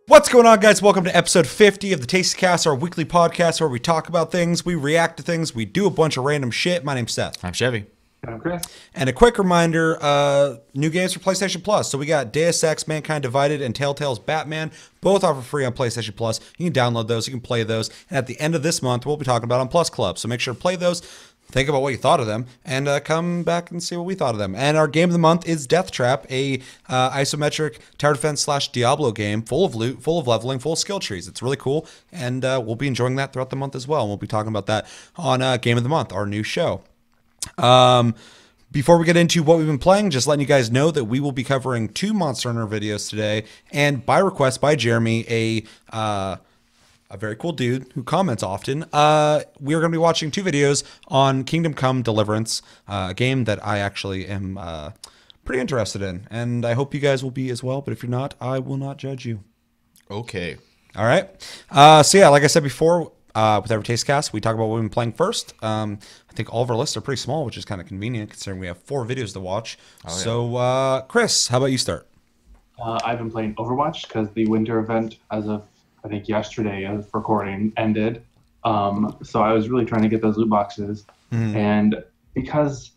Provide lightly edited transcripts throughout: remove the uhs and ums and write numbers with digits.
What's going on, guys? Welcome to episode 50 of the Tasty Cast, our weekly podcast where we talk about things, we react to things, we do a bunch of random shit. My name's Seth. I'm Chevy. I'm Chris. And a quick reminder, new games for PlayStation Plus. So we got Deus Ex, Mankind Divided, and Telltale's Batman. Both offer free on PlayStation Plus. You can download those, you can play those. And at the end of this month, we'll be talking about on Plus Club. So make sure to play those. Think about what you thought of them, and come back and see what we thought of them. And our game of the month is Death Trap, a isometric tower defense / Diablo game, full of loot, full of leveling, full of skill trees. It's really cool, and we'll be enjoying that throughout the month as well. And we'll be talking about that on Game of the Month, our new show. Before we get into what we've been playing, just letting you guys know that we will be covering 2 Monster Hunter videos today, and by request by Jeremy, a very cool dude who comments often. We are going to be watching 2 videos on Kingdom Come Deliverance, a game that I actually am pretty interested in, and I hope you guys will be as well, but if you're not, I will not judge you. Okay. All right. So yeah, like I said before, with every Taste Cast, we talk about what we've been playing first. I think all of our lists are pretty small, which is kind of convenient considering we have 4 videos to watch. Oh, yeah. So, Chris, how about you start? I've been playing Overwatch because the winter event, as of I think yesterday of recording, ended. So I was really trying to get those loot boxes. And because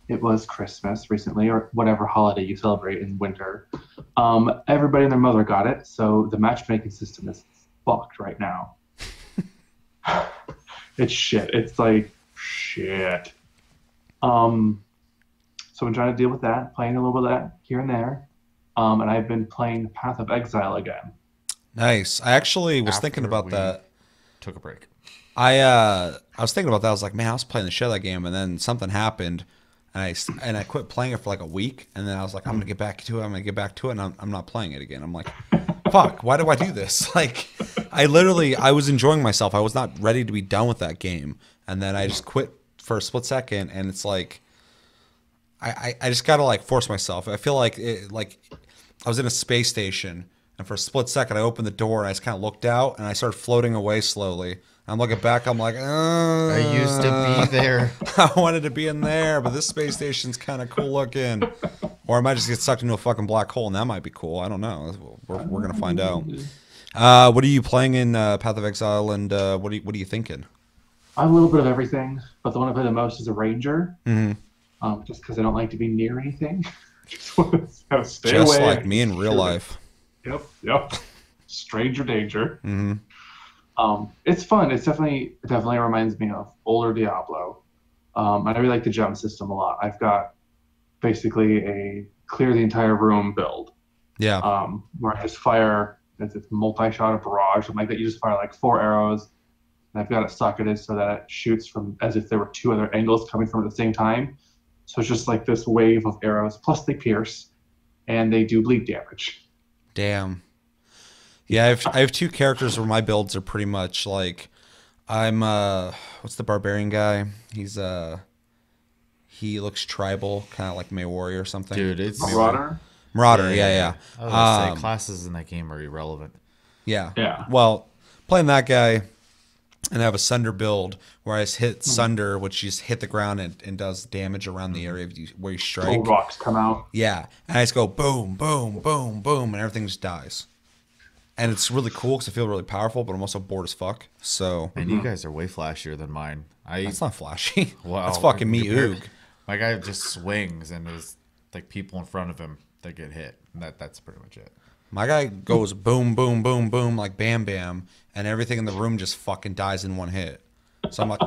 it was Christmas recently, or whatever holiday you celebrate in winter, everybody and their mother got it. So the matchmaking system is fucked right now. It's shit. It's like shit. So I'm trying to deal with that, playing a little bit of that here and there. And I've been playing Path of Exile again. Nice. I actually was thinking about that. Took a break. I was thinking about that. I was like, man, I was playing the shit out of that game, and then something happened, and I quit playing it for like a week, and then I was like, I'm gonna get back to it. I'm gonna get back to it, and I'm not playing it again. I'm like, fuck, why do I do this? Like, I was enjoying myself. I was not ready to be done with that game, and then I just quit for a split second, and it's like, I just gotta like force myself. I feel like I was in a space station. And for a split second, I opened the door and I just kind of looked out and I started floating away slowly. I'm looking back, I'm like, I used to be there. I wanted to be in there, but this space station's kind of cool looking. Or I might just get sucked into a fucking black hole, and that might be cool. I don't know. We're going to find out. What are you playing in Path of Exile, and what are you thinking? A little bit of everything, but the one I play the most is a Ranger. Just because I don't like to be near anything. Just want to stay away. Just like me in real life. Yep. Stranger danger. It's fun. It definitely reminds me of older Diablo. I really like the gem system a lot. I've got basically a clear the entire room build. Yeah. Where I just fire, it's a multi-shot of barrage, something like that. You just fire like 4 arrows, and I've got it socketed so that it shoots from as if there were 2 other angles coming from at the same time. So it's just like this wave of arrows. Plus they pierce, and they do bleed damage. Damn. Yeah, I have 2 characters where my builds are pretty much like, I'm what's the barbarian guy? He looks tribal, kind of like Maori or something. Dude, it's Marauder. Yeah. I was gonna say classes in that game are irrelevant. Yeah. Well, playing that guy, and I have a Sunder build where I just hit Sunder, which just hit the ground and does damage around the area where you strike. Old rocks come out. Yeah, and I just go boom, boom, boom, boom, and everything just dies. And it's really cool because I feel really powerful, but I'm also bored as fuck. So, and you guys are way flashier than mine. That's not flashy. Wow, that's fucking me, oog. My guy just swings, and there's like people in front of him that get hit. That's pretty much it. My guy goes boom, boom, boom, boom, like bam, bam, and everything in the room just fucking dies in one hit. So I'm like,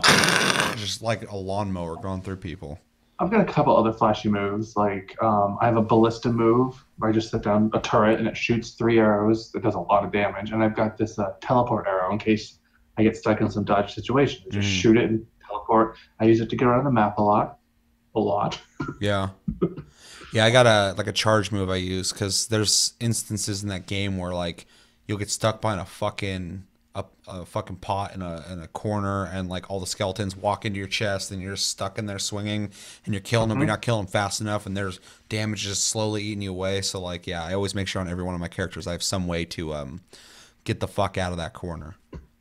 just like a lawnmower going through people. I've got a couple other flashy moves. Like I have a ballista move where I just set down a turret and it shoots 3 arrows. It does a lot of damage. And I've got this teleport arrow in case I get stuck in some dodge situation. Just shoot it and teleport. I use it to get around the map a lot. Yeah. Yeah, I got a charge move I use because there's instances in that game where like you'll get stuck behind a fucking pot in a corner, and like all the skeletons walk into your chest, and you're just stuck in there swinging, and you're killing them. You're not killing them fast enough, and there's damage just slowly eating you away. So like, yeah, I always make sure on every one of my characters I have some way to get the fuck out of that corner.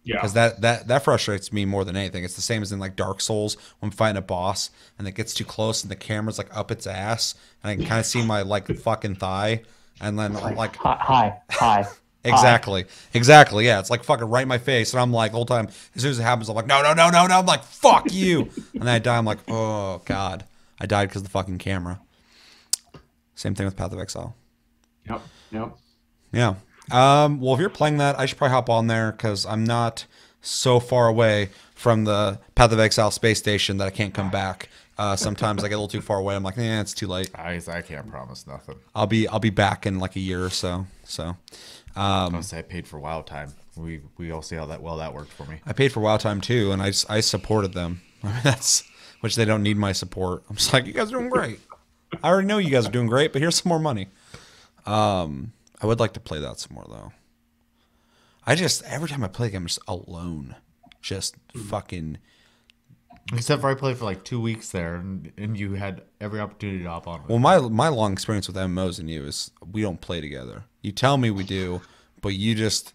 Yeah, because that frustrates me more than anything. It's the same as in like Dark Souls when I'm fighting a boss and it gets too close and the camera's like up its ass and I can kind of see my like fucking thigh, and then like hi. Exactly. Exactly. Yeah. It's like fucking right in my face. And I'm like, the whole time, as soon as it happens, I'm like, no, no, no, no, no. I'm like, fuck you. And then I die. I'm like, oh, God. I died because of the fucking camera. Same thing with Path of Exile. Yep. Yep. Yeah. Well, if you're playing that, I should probably hop on there because I'm not so far away from the Path of Exile space station that I can't come back. Sometimes I get a little too far away. I'm like, it's too late. I can't promise nothing. I'll be back in like a year or so. So. I paid for WoW time. We all see how that worked for me. I paid for WoW time too, and I supported them. I mean, that's which they don't need my support. I'm just like, you guys are doing great. I already know you guys are doing great, but here's some more money. I would like to play that some more though. Every time I play a game, I'm just alone, just fucking. Except for I played for like 2 weeks there, and you had every opportunity to hop on. Well, my long experience with MMOs and you is we don't play together. You tell me we do, but you just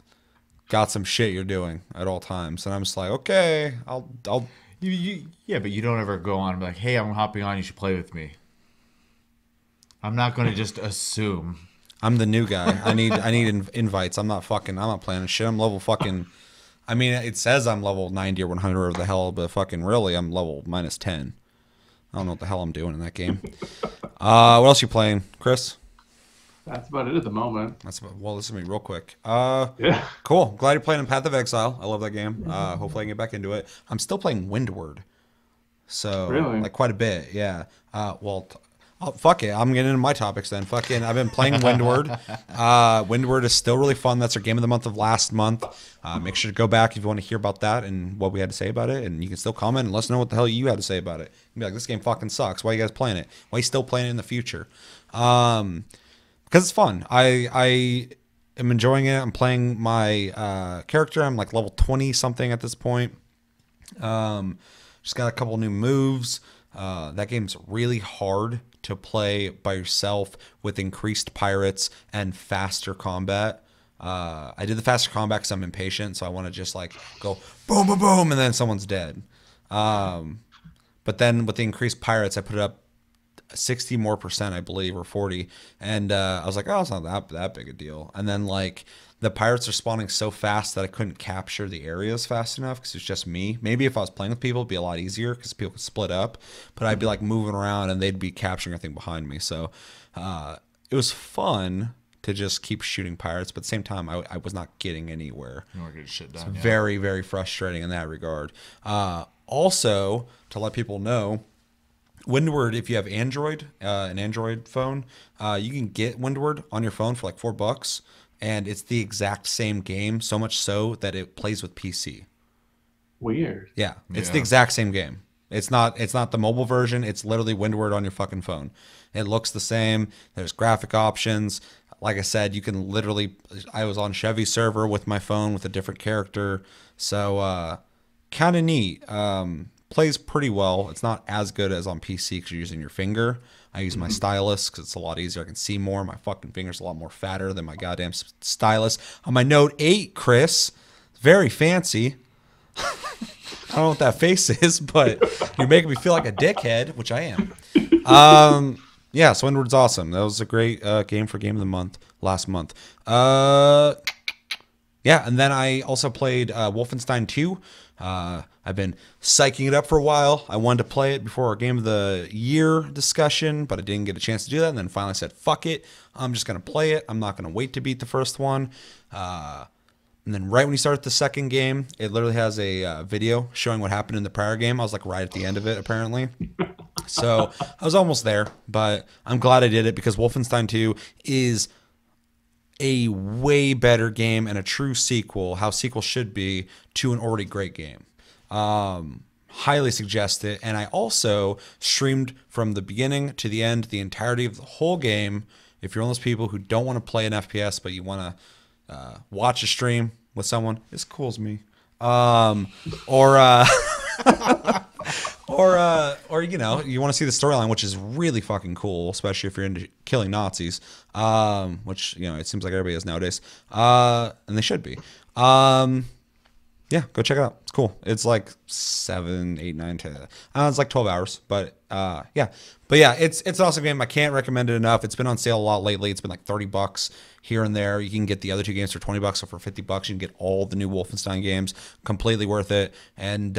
got some shit you're doing at all times, and I'm just like, okay, I'll. Yeah, but you don't ever go on and be like, hey, I'm hopping on. You should play with me. I'm not going to just assume. I'm the new guy. I need invites. I'm not playing shit. I'm level fucking. I mean, it says I'm level 90 or 100 or the hell, but fucking really, I'm level -10. I don't know what the hell I'm doing in that game. What else you playing, Chris? That's about it at the moment. Well, listen to me real quick. Yeah. Cool. Glad you're playing in Path of Exile. I love that game. Hopefully I can get back into it. I'm still playing Windward. So, really? like quite a bit. Yeah. Fuck it. I'm getting into my topics then. Fucking, I've been playing Windward. Windward is still really fun. That's our game of the month of last month. Make sure to go back if you want to hear about that and what we had to say about it. And you can still comment and let us know what the hell you had to say about it. You can be like, this game fucking sucks. Why are you guys playing it? Why are you still playing it in the future? Because it's fun. I am enjoying it. I'm playing my character. I'm like level 20 something at this point. Just got a couple new moves. That game's really hard to play by yourself with increased pirates and faster combat. I did the faster combat because I'm impatient, so I want to just like go boom, boom, boom, and then someone's dead. But then with the increased pirates, I put it up 60 more percent, I believe, or 40, and I was like, oh, it's not that big a deal. And then like the pirates are spawning so fast that I couldn't capture the areas fast enough because it's just me. Maybe if I was playing with people, it'd be a lot easier because people could split up. But I'd be like moving around and they'd be capturing everything behind me. So it was fun to just keep shooting pirates, but at the same time, I was not getting anywhere. You weren't getting shit done. It's very, very frustrating in that regard. Also, to let people know, Windward, if you have Android, an Android phone, you can get Windward on your phone for like $4. And it's the exact same game, so much so that it plays with PC. Weird. Yeah, it's the exact same game. It's not the mobile version. It's literally Windward on your fucking phone. It looks the same. There's graphic options. Like I said, you can literally. I was on Chevy server with my phone with a different character, so kind of neat. Plays pretty well. It's not as good as on PC because you're using your finger. I use my stylus because it's a lot easier. I can see more. My fucking finger's a lot more fatter than my goddamn stylus. On my Note 8, Chris, very fancy. I don't know what that face is, but you're making me feel like a dickhead, which I am. Yeah, so Windward's awesome. That was a great game for Game of the Month last month. Yeah, and then I also played Wolfenstein 2. I've been psyching it up for a while. I wanted to play it before our Game of the Year discussion, but I didn't get a chance to do that. And then finally said, fuck it. I'm just going to play it. I'm not going to wait to beat the first one. And then right when you start the second game, it literally has a video showing what happened in the prior game. I was like right at the end of it, apparently. So I was almost there, but I'm glad I did it because Wolfenstein 2 is a way better game and a true sequel, how sequels should be, to an already great game. Highly suggest it. And I also streamed from the beginning to the end, the entirety of the whole game. If you're one of those people who don't want to play an FPS, but you want to watch a stream with someone as cool as me, or you know, you want to see the storyline, which is really fucking cool, especially if you're into killing Nazis, which, you know, it seems like everybody is nowadays, and they should be. Yeah, go check it out. It's cool. It's like 7, 8, 9, 10. It's like 12 hours, but yeah. But yeah, it's an awesome game. I can't recommend it enough. It's been on sale a lot lately. It's been like $30 here and there. You can get the other 2 games for $20, so for $50 you can get all the new Wolfenstein games. Completely worth it. And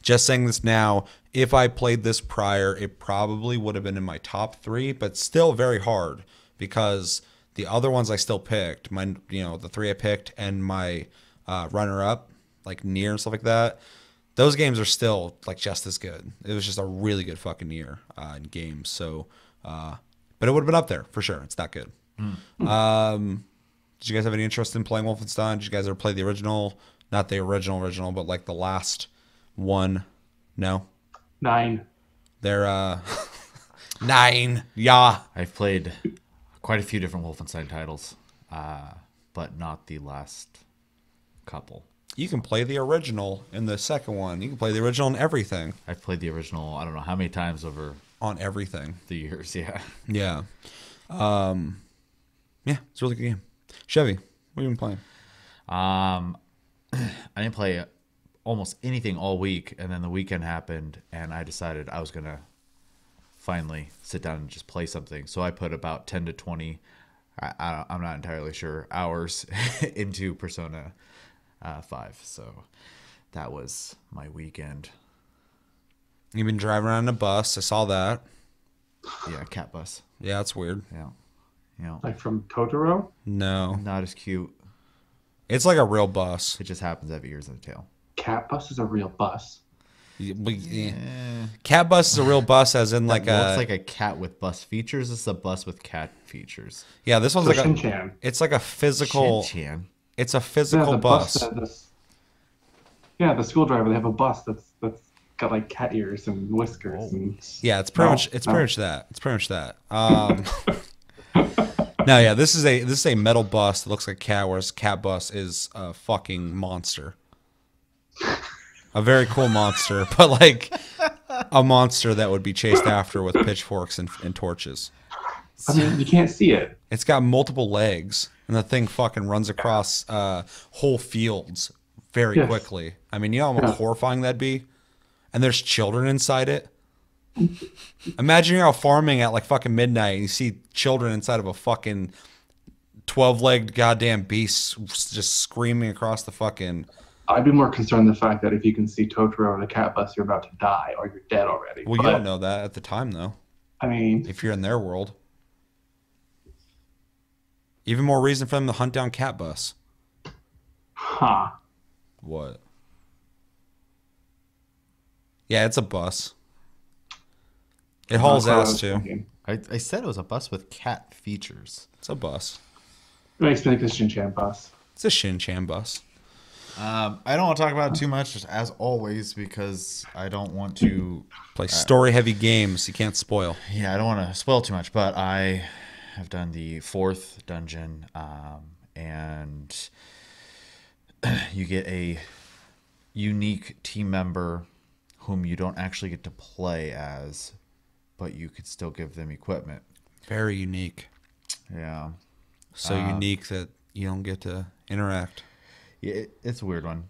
just saying this now, if I played this prior, it probably would have been in my top 3, but still very hard because the other ones I still picked, the 3 I picked and my runner-up, like Nier and stuff like that, those games are still like just as good. It was just a really good fucking year in games. So, but it would have been up there for sure. It's that good. Did you guys have any interest in playing Wolfenstein? Did you guys ever play the original? Not the original, but like the last one? No. 9. They're 9. Yeah. I've played quite a few different Wolfenstein titles, but not the last couple. You can play the original in the second one. You can play the original in everything. I've played the original, I don't know how many times over On everything. the years. Yeah. Yeah. Yeah, it's a really good game. Chevy, what have you been playing? I didn't play almost anything all week, and then the weekend happened, and I decided I was gonna finally sit down and just play something. So I put about 10 to 20, I'm not entirely sure, hours into Persona 5. So that was my weekend. You've been driving around in a bus. I saw that. Yeah, cat bus. Yeah, that's weird. Yeah. Yeah. Like from Totoro? No. Not as cute. It's like a real bus. It just happens to have ears and a tail. Cat bus is a real bus. Cat bus is a real bus, as in like Looks like a cat with bus features. This is a bus with cat features. Yeah, this one's So like Shin-chan. it's like a physical. Shin-chan. It's a physical the bus. The school driver, they have a bus that's got like cat ears and whiskers. And, Yeah, it's pretty much that. It's pretty much that. No, yeah, this is a metal bus that looks like a cat, whereas cat bus is a fucking monster. A very cool monster, but like a monster that would be chased after with pitchforks and torches. I mean, you can't see it. It's got multiple legs, and the thing fucking runs across whole fields very quickly. I mean, you know how horrifying that'd be? And there's children inside it. Imagine you're out farming at like fucking midnight and you see children inside of a fucking 12-legged goddamn beast just screaming across the fucking... I'd be more concerned the fact that if you can see Totoro or the cat bus, you're about to die or you're dead already. Well, you don't know that at the time, though. I mean... If you're in their world. Even more reason for them to hunt down cat bus. Huh. What? Yeah, it's a bus. It hauls ass, too. I said it was a bus with cat features. It's a bus. It makes me like the Shin-chan bus. It's a Shin-chan bus. I don't want to talk about it too much, just as always, because I don't want to play story-heavy games. You can't spoil. Yeah, I don't want to spoil too much, but I have done the 4th dungeon, and you get a unique team member whom you don't actually get to play as, but you could still give them equipment. Very unique. Yeah. So unique that you don't get to interact. Yeah, it's a weird one.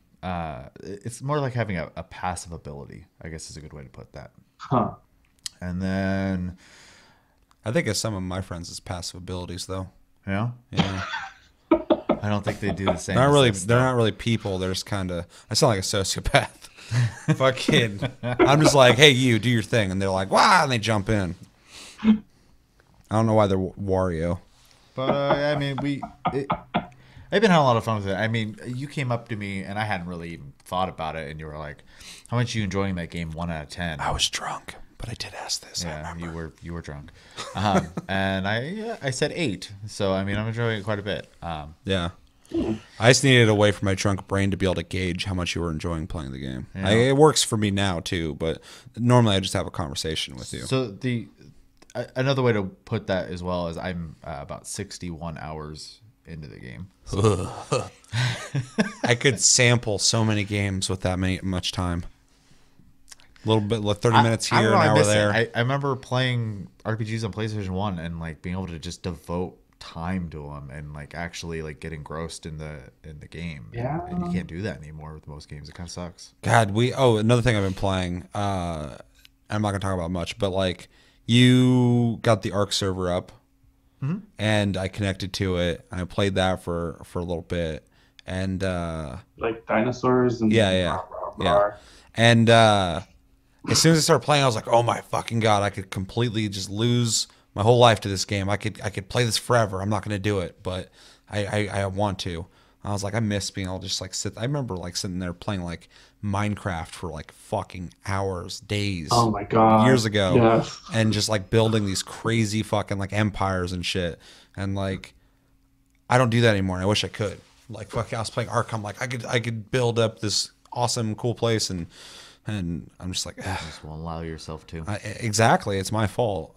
It's more like having a passive ability, I guess is a good way to put that. Huh. And then... I think of some of my friends' passive abilities, though. Yeah? Yeah. I don't think they do the same. They're not really people. They're just kind of... I sound like a sociopath. Fucking... I'm just like, hey, you, do your thing. And they're like, wow, and they jump in. I don't know why they're Wario. But, I mean, I've been having a lot of fun with it. I mean, you came up to me, and I hadn't really even thought about it, and you were like, how much are you enjoying that game 1 out of 10? I was drunk, but I did ask this. Yeah, you were drunk. And I said 8. So, I mean, I'm enjoying it quite a bit. Yeah. I just needed a way for my drunk brain to be able to gauge how much you were enjoying playing the game. Yeah. It works for me now, too, but normally I just have a conversation with you. So, another way to put that as well is I'm about 61 hours into the game. So. I could sample so many games with that much time. A little bit, like 30 minutes here, an hour there. I remember playing RPGs on PlayStation 1 and like being able to just devote time to them and like actually like get engrossed in the game. Yeah. And you can't do that anymore with most games. It kind of sucks. God, another thing I've been playing. I'm not gonna talk about much, but like you got the Ark server up, and I connected to it, and I played that for a little bit, and Like dinosaurs and yeah. And as soon as I started playing, I was like, oh my fucking God, I could completely just lose my whole life to this game. I could play this forever. I'm not gonna do it, but I want to. I was like, I miss being able to just like sit. I remember like sitting there playing like Minecraft for like fucking hours, days. Oh my God. Years ago. Yes. And just like building these crazy fucking like empires and shit. And like, I don't do that anymore. And I wish I could. Like, fuck, I was playing Ark. I'm like, I could build up this awesome, cool place, and I'm just like, ugh. Just won't allow yourself to. Exactly, it's my fault.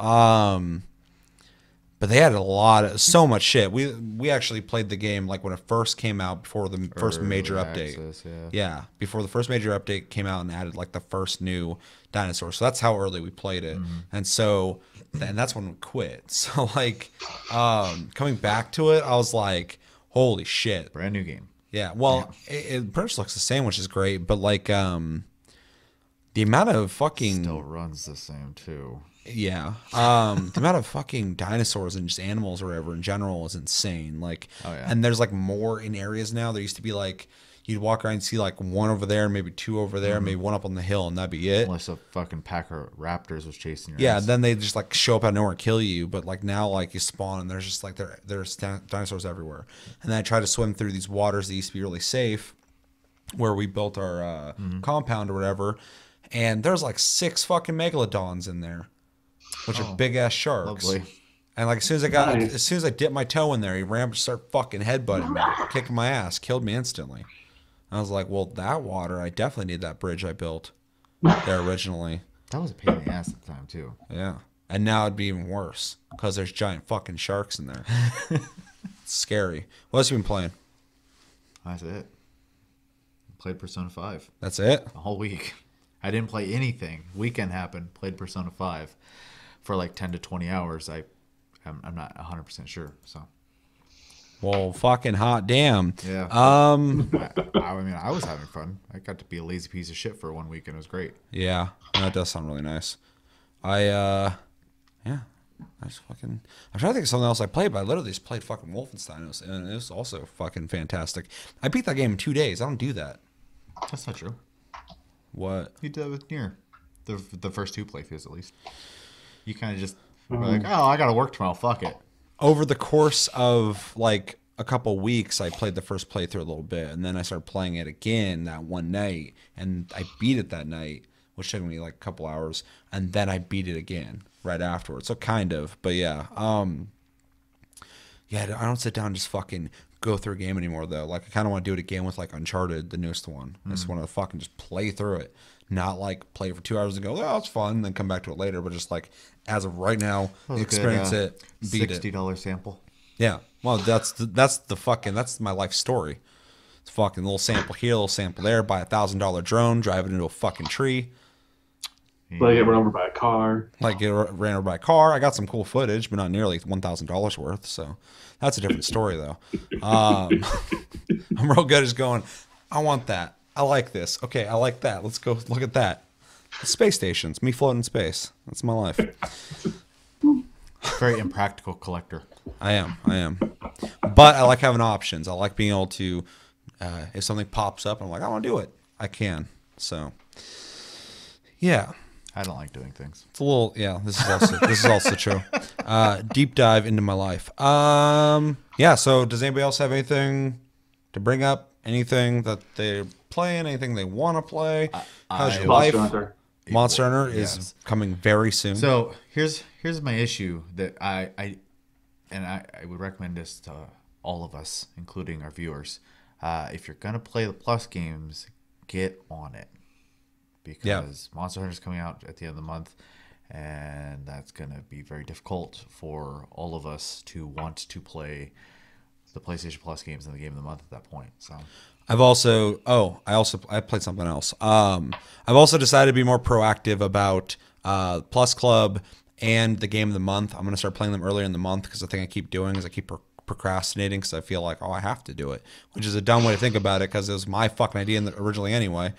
But they had so much shit. We actually played the game like when it first came out before the first major update. Access, Yeah, before the first major update came out and added like the first new dinosaur. So that's how early we played it. And so, and that's when we quit. So like, coming back to it, I was like, holy shit. Brand new game. Yeah, well, it pretty much looks the same, which is great. But like, the amount of fucking Still runs the same too. yeah, the amount of fucking dinosaurs and just animals or whatever in general is insane. Like, and there's like more in areas now. There used to be like you'd walk around and see like one over there, maybe two over there, maybe one up on the hill, and that'd be it. Unless a fucking pack of raptors was chasing your Yeah, ass. then they just like show up out of nowhere and kill you. But like now, like you spawn and there's just like there's dinosaurs everywhere. And then I try to swim through these waters that used to be really safe, where we built our compound or whatever. And there's like 6 fucking megalodons in there, which are big ass sharks. Lovely. And like as soon as I dipped my toe in there, he ran start fucking headbutting me, kicking my ass, killed me instantly. I was like, well, that water, I definitely need that bridge I built there originally. That was a pain in the ass at the time too. Yeah. And now it'd be even worse because there's giant fucking sharks in there. It's scary. What else have you been playing? That's it. Played Persona 5 That's it? the whole week. I didn't play anything. Weekend happened. Played Persona 5 for like 10 to 20 hours. I'm not 100% sure. So. Well, fucking hot damn. Yeah. I mean, I was having fun. I got to be a lazy piece of shit for 1 week, and it was great. Yeah, that does sound really nice. I'm trying to think of something else I played, but I literally just played fucking Wolfenstein, and it was also fucking fantastic. I beat that game in 2 days. I don't do that. That's not true. What? You did it with Nier. The first 2 playthroughs, at least. You kind of just were like, oh, I got to work tomorrow. Fuck it. Over the course of like a couple weeks, I played the first playthrough a little bit, and then I started playing it again that one night, and I beat it that night, which took me like a couple hours, and then I beat it again right afterwards. So kind of, but yeah. Yeah, I don't sit down and just fucking go through a game anymore though. Like I kind of want to do it again with like Uncharted, the newest one. I just want to fucking just play through it, not like play it for 2 hours and go, oh, it's fun, and then come back to it later. But just like as of right now, experience it, beat it. $60 sample. Yeah, well, that's my life story. It's fucking little sample here, little sample there. Buy $1,000 drone, drive it into a fucking tree. Like get run over by a car. Like get ran over by a car. I got some cool footage, but not nearly $1,000 worth. So that's a different story, though. I'm real good at just going, I want that. I like this. Okay, I like that. Let's go look at that. Space stations. Me floating in space. That's my life. Very impractical collector. I am. But I like having options. I like being able to, if something pops up, I'm like, I want to do it. I can. So, yeah. I don't like doing things. It's a little, yeah. This is also true. Deep dive into my life. Yeah. So, does anybody else have anything to bring up? Anything that they're playing? Anything they want to play? How's your life? Monster Hunter is coming very soon. So here's my issue that I would recommend this to all of us, including our viewers. If you're gonna play the Plus games, get on it, because Monster Hunter is coming out at the end of the month, and that's gonna be very difficult for all of us to want to play the PlayStation Plus games in the game of the month at that point. So. I played something else. I've also decided to be more proactive about Plus Club and the game of the month. I'm gonna start playing them earlier in the month because the thing I keep doing is I keep procrastinating because I feel like, oh, I have to do it, which is a dumb way to think about it because it was my fucking idea originally anyway.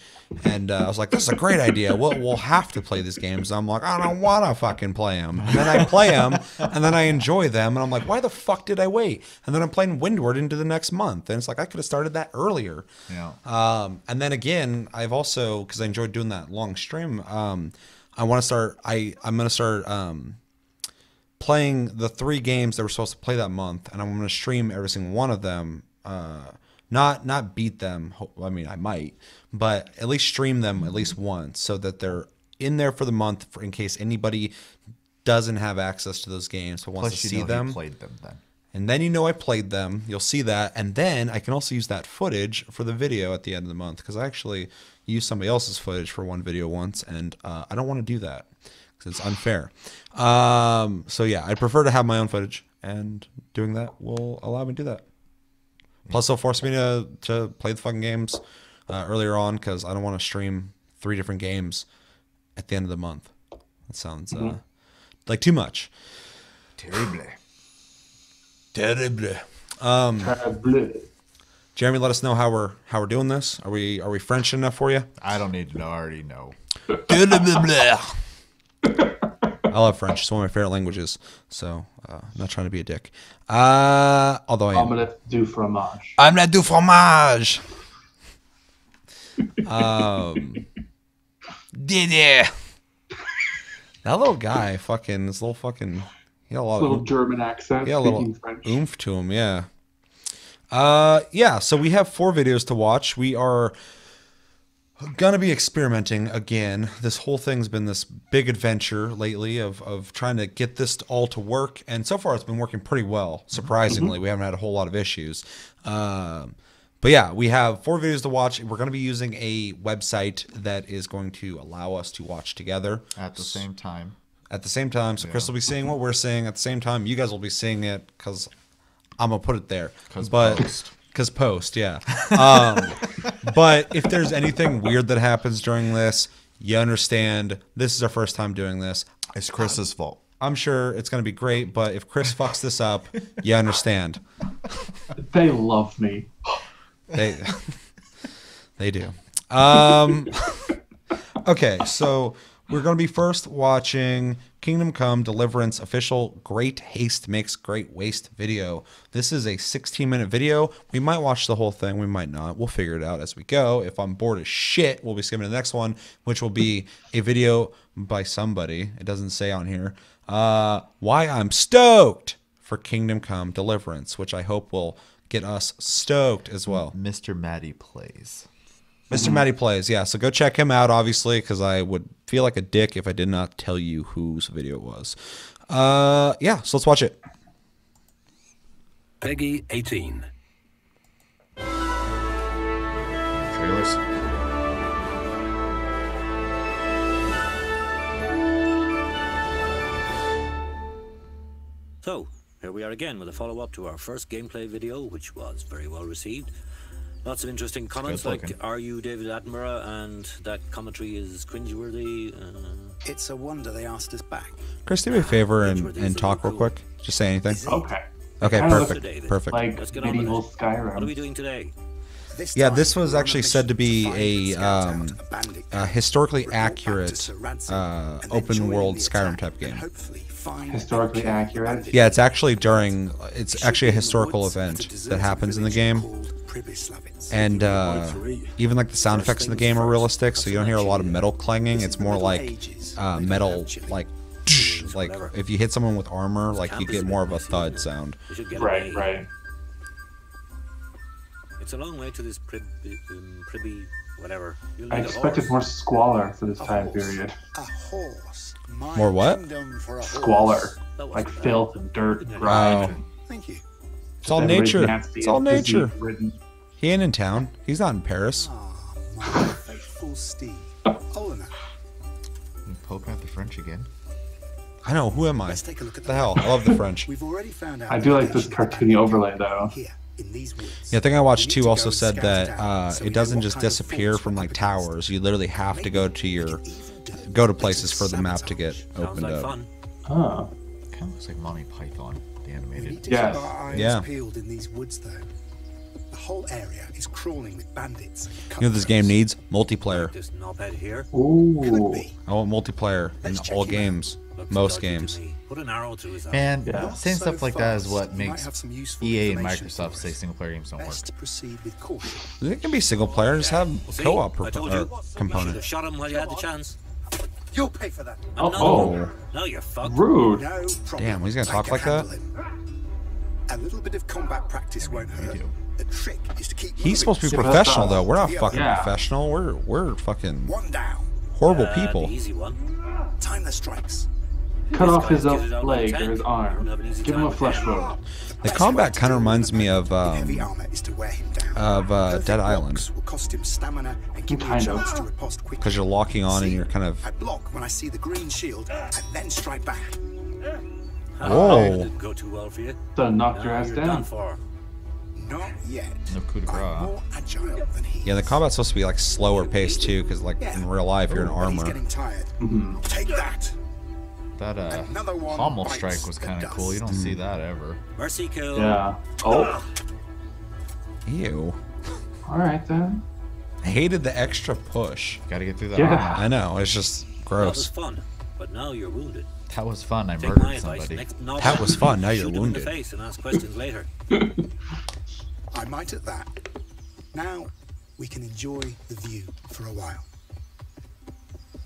And I was like, this is a great idea. We'll have to play these games. I'm like, I don't want to fucking play them. And then I play them, and then I enjoy them, and I'm like, why the fuck did I wait? And then I'm playing Windward into the next month, and it's like I could have started that earlier. Yeah. And then again, I've also, because I enjoyed doing that long stream, I want to start. I'm gonna start playing the 3 games that we're supposed to play that month, and I'm going to stream every single one of them. Not beat them. I mean, I might, but at least stream them at least once so that they're in there for the month in case anybody doesn't have access to those games but wants Plus, to see them. You played them then. And then you know I played them. You'll see that. And then I can also use that footage for the video at the end of the month because I actually used somebody else's footage for one video once, and I don't want to do that. It's unfair. So yeah, I'd prefer to have my own footage, and doing that will allow me to do that. Plus, it'll force me to play the fucking games earlier on because I don't want to stream 3 different games at the end of the month. That sounds like too much. Terrible. Jeremy, let us know how we're doing this. Are we French enough for you? I don't need to know. I already know. I love French. It's one of my favorite languages. So, I'm not trying to be a dick. Although I am. Omelette du fromage. Omelette du fromage. Didi. That little guy, this little fucking, he had a lot little of German accent. Yeah, a little speaking French. oomph to him. Yeah. Yeah. So we have 4 videos to watch. We are gonna be experimenting again. This whole thing's been this big adventure lately of trying to get this all to work, and so far it's been working pretty well. Surprisingly, we haven't had a whole lot of issues. But yeah, we have 4 videos to watch. We're gonna be using a website that is going to allow us to watch together At the same time. So Chris will be seeing what we're seeing at the same time. You guys will be seeing it because I'm gonna put it there. Because post, yeah. But if there's anything weird that happens during this, you understand. This is our first time doing this. It's Chris's fault. I'm sure it's going to be great, but if Chris fucks this up, you understand. They love me. They do. Okay, so we're going to be first watching Kingdom Come Deliverance official Great Haste Makes Great Waste video. This is a 16-minute video. We might watch the whole thing. We might not. We'll figure it out as we go. If I'm bored as shit, we'll be skipping to the next one, which will be a video by somebody. It doesn't say on here. Why I'm stoked for Kingdom Come Deliverance, which I hope will get us stoked as well. Mr. Matty Plays. Mr. Matty Plays, yeah. So go check him out, obviously, because I would feel like a dick if I did not tell you whose video it was. Yeah, so let's watch it. Peggy 18. Trailers. So, here we are again with a follow-up to our first gameplay video, which was very well received. Lots of interesting comments like, are you David Attenborough? And that commentary is cringeworthy. It's a wonder they asked us back. Chris, do me a favor and talk real quick. Just say anything. Okay. Okay, Kind of perfect. Perfect. Like Let's get on with medieval it. Skyrim. What are we doing today? Yeah, this was actually said to be a historically accurate open world Skyrim type game. Historically accurate. Yeah, it's actually a historical event that happens in the game. And even like the sound effects in the game are realistic, so you don't hear a lot of metal clanging. It's more like metal, like if you hit someone with armor, like you get more of a thud sound. Right. It's a long way to this pribby, whatever. I expected more squalor for this time period. A horse. More what? Squalor. Like filth and dirt and grime. And Thank you. It's all everybody nature. nasty It's all and nature. disease-ridden. He ain't in town. He's not in Paris. Ah, my faithful steed. Oh, no. You poking at the French again? I know. Who am I? Let's take a look at What the hell? I love the French. We've already found out. I do like this cartoony overlay though. Here, in these woods. Yeah, I think I watched We need too to also go and said scout that it out, so we it know doesn't what just kind of disappear force from we're like up towers. You literally have to go to Maybe your we could even do places for the map to get Sounds opened like up. fun. Oh. Kind of looks like Monty Python, the We animated. need to Yes. keep our eyes Yeah. peeled in these woods, though. The whole area is crawling with bandits. and You know what this game needs? Multiplayer. This knobhead here. Could Ooh. be. I want multiplayer in Let's check all him out. games. Looks Most dodgy to games. me. Put an arrow through his eye. Man, Yeah. saying So stuff like that is fast, what you might makes have some useful EA and information Microsoft for say us. single player games don't work. Best proceed with caution. It can be single player. Just have See? co-op I told you. You should component. have shot him while you had the chance. You'll pay for that. Another Oh. one. Now you're fucked. Rude. No problem. Damn, he's gonna I talk can like that? handle him. A little bit of combat practice won't hurt. do. The trick is to keep He's supposed to be Yeah, but professional that's though. We're not Yeah. fucking Yeah. professional. We're fucking one down. horrible The people. easy one. Time the strikes. Cut This off his guy's getting out leg of or his tank. arm. Don't have an easy Give him time a with flesh him. wound. The combat kind of reminds me of heavy armor is to wear him down. Perfect Dead Island, blocks will cost him stamina and give you a Kind of. chance to riposte quickly. because you're locking on and See, you're kind of. I block when I see the green shield and then strike back. Whoa. Didn't go too well for you. So knocked your Now ass you're down. done for. Not yet. No coup de I'm grace. more agile than he Yeah, the is. combat's supposed to be like slower paced too, because like in real life you're in But he's armor. getting tired. Mm-hmm. Take that. That Another one pommel bites strike was the kind of cool. You don't dust. see that ever. Mercy kill. Yeah. Oh. Ew. All right then. I hated the extra push. Got to get through that. Yeah. armor. I know, it's just That was gross. fun, but now you're wounded. That was fun. I Take my murdered advice. somebody. Next knob That was fun, now you're shoot him in wounded. the face and ask questions later. I might at that. Now we can enjoy the view for a while.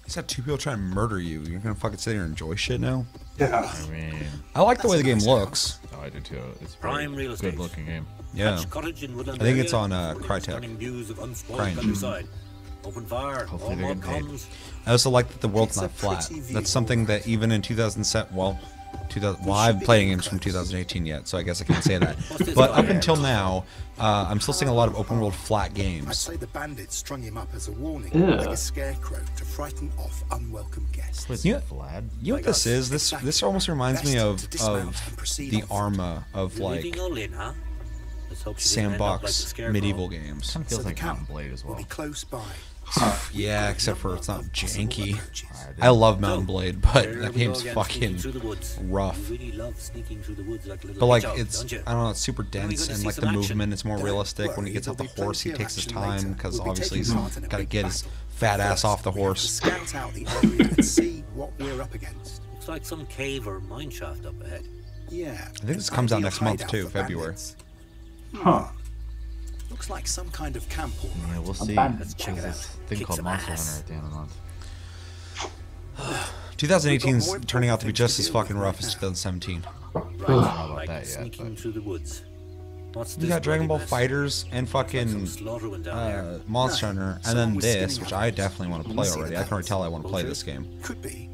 He's got two people trying to murder you. You're gonna fucking sit here and enjoy shit now? Yeah. I mean, I like the way the game That's a nice looks. oh, I do too. It's a Prime very real estate. good looking game. Yeah. Thatched cottage in Woodland I think area, it's on, overlooking Crytek. stunning views of unspoiled Crytek. countryside. Open fire. Hopefully all they're mob getting paid. comes. I also like that the world's It's a not flat. pretty view, That's something that even in 2007, well, I haven't played any games from 2018 yet, so I guess I can't say that. What's this But guy? up until now, I'm still seeing a lot of open world flat I'd games. say the bandits strung him up as a warning, Ew. like a scarecrow to frighten off unwelcome guests. What's You- Vlad? You know what this is? This almost reminds me of the Arma of You're like leaving all in, huh? Let's hope she didn't end up like the sandbox scarecrow. medieval games. Kind of feels So the like camp Mountain Blade as will well. be close by. Yeah, except for it's not janky. Alright, I love Mountain So, Blade, but there that we go game's again, fucking sneaking through the woods. rough. You really love sneaking through the woods like a little But like hedgehog, it's, don't you? I don't know, it's super we dense gonna and see like the some action? movement is more Don't realistic. When he worry, gets off the there'll be horse, he plenty takes of his action time later. because We'll be obviously he's taking part in a got to big get his battle. fat ass First, off the we have to horse. Scout out the area and see what we're up against. Looks like some cave or mine shaft up ahead. Yeah. I think this comes out next month too, February. Huh. Looks like some kind of camp hall. Yeah, we'll see. bandit. There's Check it this out. thing Kick called some Monster ass. Hunter at the end of the month. 2018 is We've got turning more out to be just as important fucking rough things as to deal 2017. Right, about like that yet, sneaking but- through the woods. What's You this got Dragon Ball bloody mess? FighterZ and Looks like some fucking slaughter went down there. Monster Hunter, and someone then was this, skinning which up. I definitely want to play We'll see already. the I can already tell I want to play Bullshit. this game. Could be.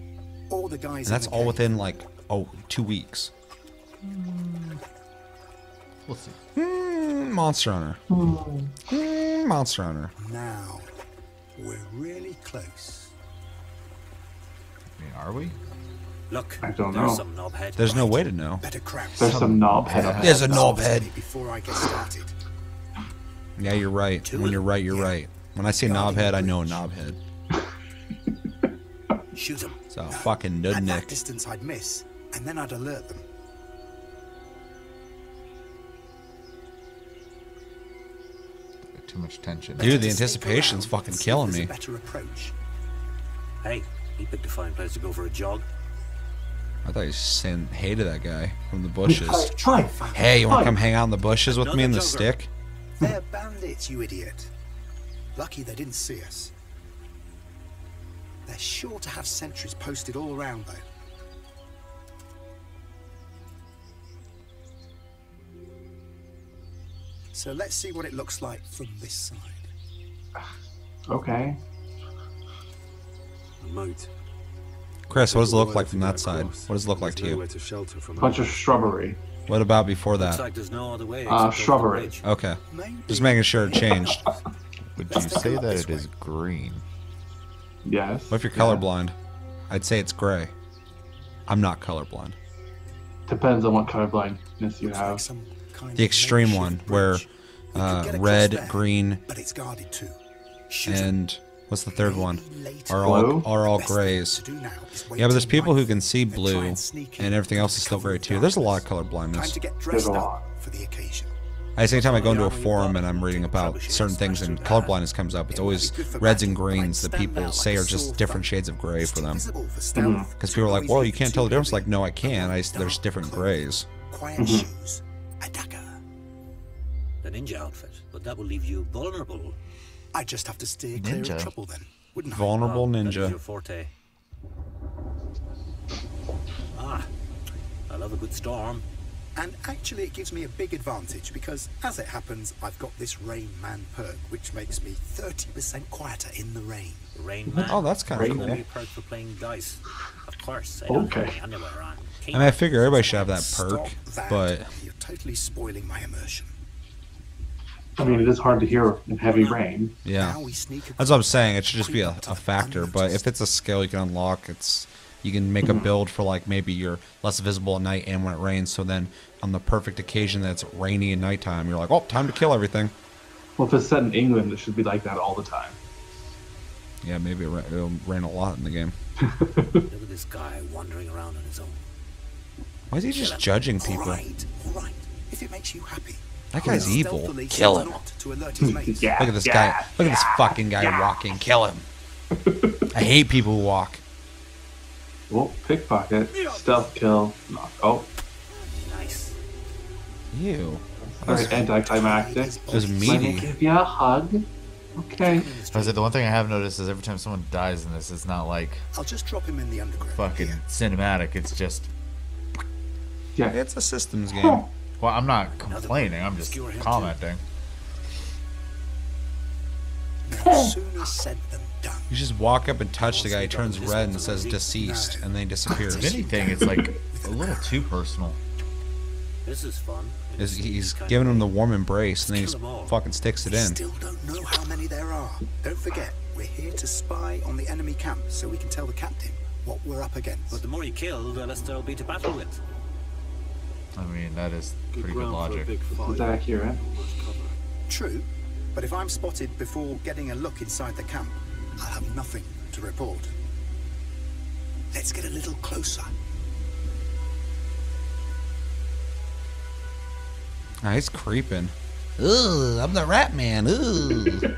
All the guys. And that's in the all cave. within like 2 weeks. We'll see. Monster Hunter. Monster Hunter. Now, we're really close. I mean, are we? Look, I don't there's know. some knobhead. There's no way to know. Better crouch. There's some knob head. There's a knobhead. Before I get started. Yeah, you're right. When you're right, you're right. When I say knobhead, I know a knobhead. Shoot them. It's a fucking At that nudnik. distance, I'd miss, and then I'd alert them. Too much tension. Dude, the To sneak anticipation's around fucking and see if killing there's me. a better approach. Hey, he picked a fine place to go for a jog. I thought you saying hey to that guy from the bushes. Hi. Hey, you want to come hang out in the bushes with me in the Another jogger. stick? They're bandits, you idiot. Lucky they didn't see us. They're sure to have sentries posted all around, though. So let's see what it looks like from this side. Okay. A moat. Chris, what does it look like Nowhere from to that get side? across. What does it look like There's to you? nowhere to shelter from Bunch of others. shrubbery. What about before Looks that? like there's no other way. Uh, except over the shrubbery. bridge. Okay. Maybe Just making sure it changed. Would Let's you take a say look that this it is way. green? Yes. What if you're Yeah. colorblind? I'd say it's gray. I'm not colorblind. Depends on what colorblindness you looks like have. some kind The of extreme makeshift one, where bridge. We could get across red, there, green, but it's guarded too. Shoot 'em. and What's the third one? Later. Are all grays. Yeah, but there's people who can see blue, and everything else is still gray too. There's a lot of color Time blindness. to get There's dressed a up lot. for the occasion. Anytime I go into a forum and I'm reading about certain things and color blindness comes up, it's always reds and greens that people say are just different shades of gray for them. Because people are like, well, you can't tell the difference. Like, no, I can. There's different grays. Quiet shoes, a dagger. The ninja outfit, but that will leave you vulnerable. I just have to steer clear Ninja. of trouble then, wouldn't I? Vulnerable That is ninja. your forte. Ah, I love a good storm. And actually it gives me a big advantage because, as it happens, I've got this Rain Man perk, which makes me 30% quieter in the rain. Rain Man. Oh, that's kind of Rain cool. Man. Only perk for playing dice. Of course, I don't Okay. have any anywhere on. I mean, I figure everybody should have that perk, Stop that. but You're totally spoiling my immersion. I mean, it is hard to hear in heavy rain. yeah. Now we sneak That's what I'm saying. It should just be a factor. But if it's a skill you can unlock, you can make a build for like maybe you're less visible at night and when it rains. So then on the perfect occasion that it's rainy at nighttime, you're like, oh, time to kill everything. Well, if it's set in England, it should be like that all the time. Yeah, maybe it'll rain a lot in the game. Look at this guy wandering around on his own. Why is he just judging All people? right, all right. If it makes you happy. That guy's evil. Stealthily Kill sends him. a knot to alert his mates. Yeah. Look at this guy. Look at this fucking guy walking. Kill him. I hate people who walk. Well, pickpocket, stealth kill, knock. Oh, Nice. Ew. very anticlimactic. It was Let me meaty. give you a hug. Okay. I said the one thing I have noticed is every time someone dies in this, it's not like I'll just drop him in the underground. fucking here. cinematic. It's just, Yeah. It's a systems game. well, I'm not complaining. I'm just commenting. No sooner said than done. You just walk up and touch the guy. He turns red and says deceased, and then he disappears. If anything, it's like a little too personal. This is fun. He's giving him the warm embrace, and then he just fucking sticks it We in. still don't know how many there are. Don't forget, we're here to spy on the enemy camp so we can tell the captain what we're up against. But the more you kill, the less there'll be to battle with. I mean, that is pretty good logic. It's accurate. True, but if I'm spotted before getting a look inside the camp, I'll have nothing to report. Let's get a little closer. Ah, he's creeping. Ooh, I'm the rat man. Ooh.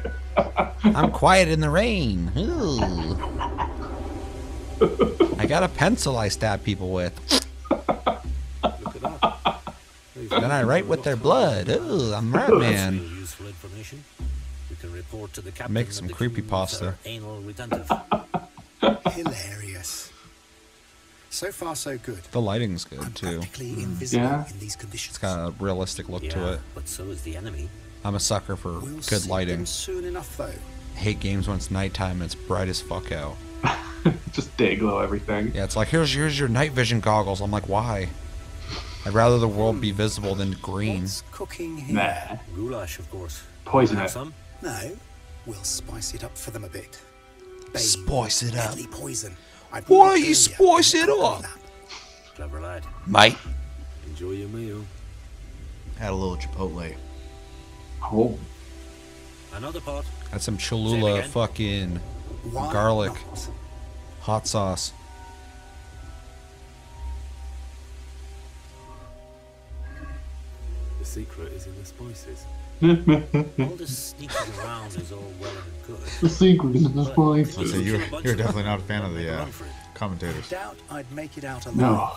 I'm quiet in the rain. Ooh. I got a pencil I stab people with. Look at that. Then I write with their blood. Ooh, I'm rat man. Useful information. We can report to the captain. Make some that the creepypasta. humans are Anal retentive. Hilarious. So far, so good. The lighting's I'm good too. practically invisible Yeah. in these conditions. It's got a realistic look to Yeah, it. but so is the enemy. I'm a sucker for We'll good see lighting. them soon enough, though. Hate games when it's nighttime and it's bright as fuck out. Just day glow everything. Yeah, it's like here's your night vision goggles. I'm like, why? I'd rather the world be visible than green. What's cooking here? Nah. Goulash, of course. Poison Have it. some? No, we'll spice it up for them a bit. Spice it up. Deadly poison. I'd Why warned you earlier spice in it the up? lab. Clever lad. Mate. Enjoy your meal. Had a little chipotle. Oh, Another pot. That's some Same Cholula again? fucking Why garlic not? hot sauce. The secret is in the spices. All this sneaking around is all well and good. the secret is the But spice. So you you're kill a bunch you're of definitely them, not a fan of make the a run for it. commentators. Doubt I'd make it out alive. No.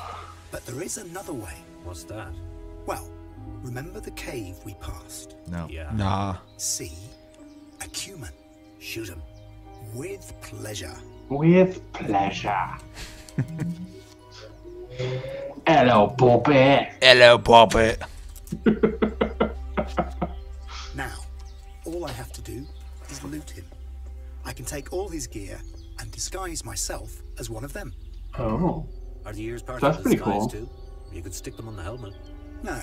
But there is another way. What's that? Well, remember the cave we passed? No. Yeah. Nah. See? A cumin. Shoot him. With pleasure. With pleasure. Hello, Bobby. Hello, puppet. Now, all I have to do is loot him. I can take all his gear and disguise myself as one of them. Oh. Are the ears part That's of the pretty disguise cool. too? You could stick them on the helmet. No,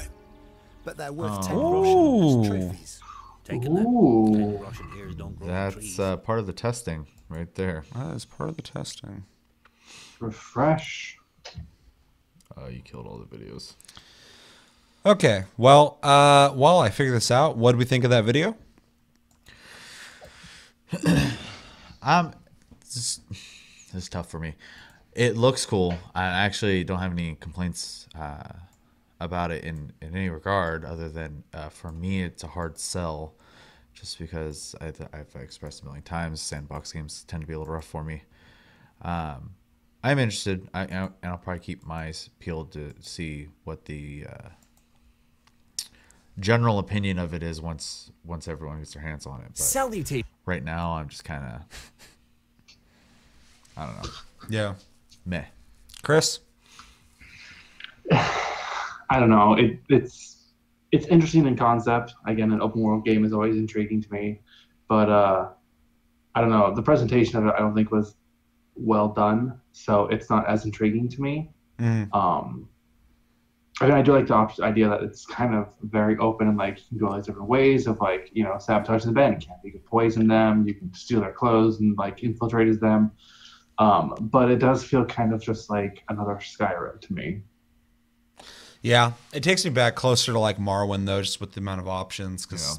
but they're worth Oh. 10 Ooh. Russian trophies. Taking them. Ooh. Russian ears don't grow on That's trees. part of the testing right there. That is part of the testing. Refresh. You killed all the videos. Okay. Well, while I figure this out, what do we think of that video? This is tough for me. It looks cool. I actually don't have any complaints about it in any regard, other than for me, it's a hard sell, just because I've expressed a million times, sandbox games tend to be a little rough for me. I'm interested, and I'll probably keep my eyes peeled to see what the general opinion of it is once everyone gets their hands on it. But right now, I'm just kind of, I don't know. Yeah. Meh. Chris? I don't know. It's interesting in concept. Again, an open world game is always intriguing to me, but I don't know. The presentation of it, I don't think was well done, so it's not as intriguing to me. I mean, I do like the idea that it's kind of very open and like you can go all these different ways of like, you know, sabotaging the band. You can poison them, you can steal their clothes and like infiltrate as them. But it does feel kind of just like another Skyrim to me. Yeah, it takes me back closer to like Morrowind though, just with the amount of options, because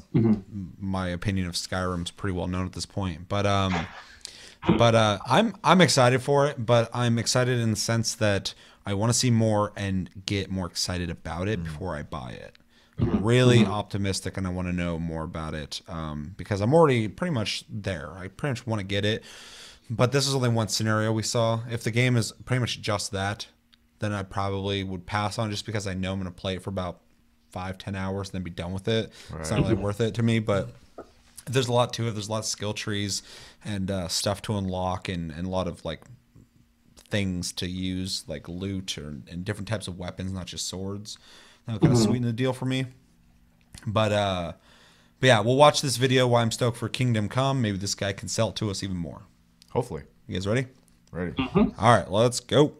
my opinion of Skyrim's pretty well known at this point. But I'm excited for it, but I'm excited in the sense that I want to see more and get more excited about it before I buy it. I'm really optimistic and I want to know more about it because I'm already pretty much there. I pretty much want to get it. But this is only one scenario we saw. If the game is pretty much just that, then I probably would pass on just because I know I'm going to play it for about 5-10 hours and then be done with it. Right. It's not really worth it to me, but there's a lot to it. There's a lot of skill trees and stuff to unlock and a lot of like things to use, like loot and different types of weapons, not just swords. That'll kind of sweeten the deal for me. But yeah, we'll watch this video while I'm stoked for Kingdom Come. Maybe this guy can sell it to us even more. Hopefully. You guys ready? Ready. All right, let's go.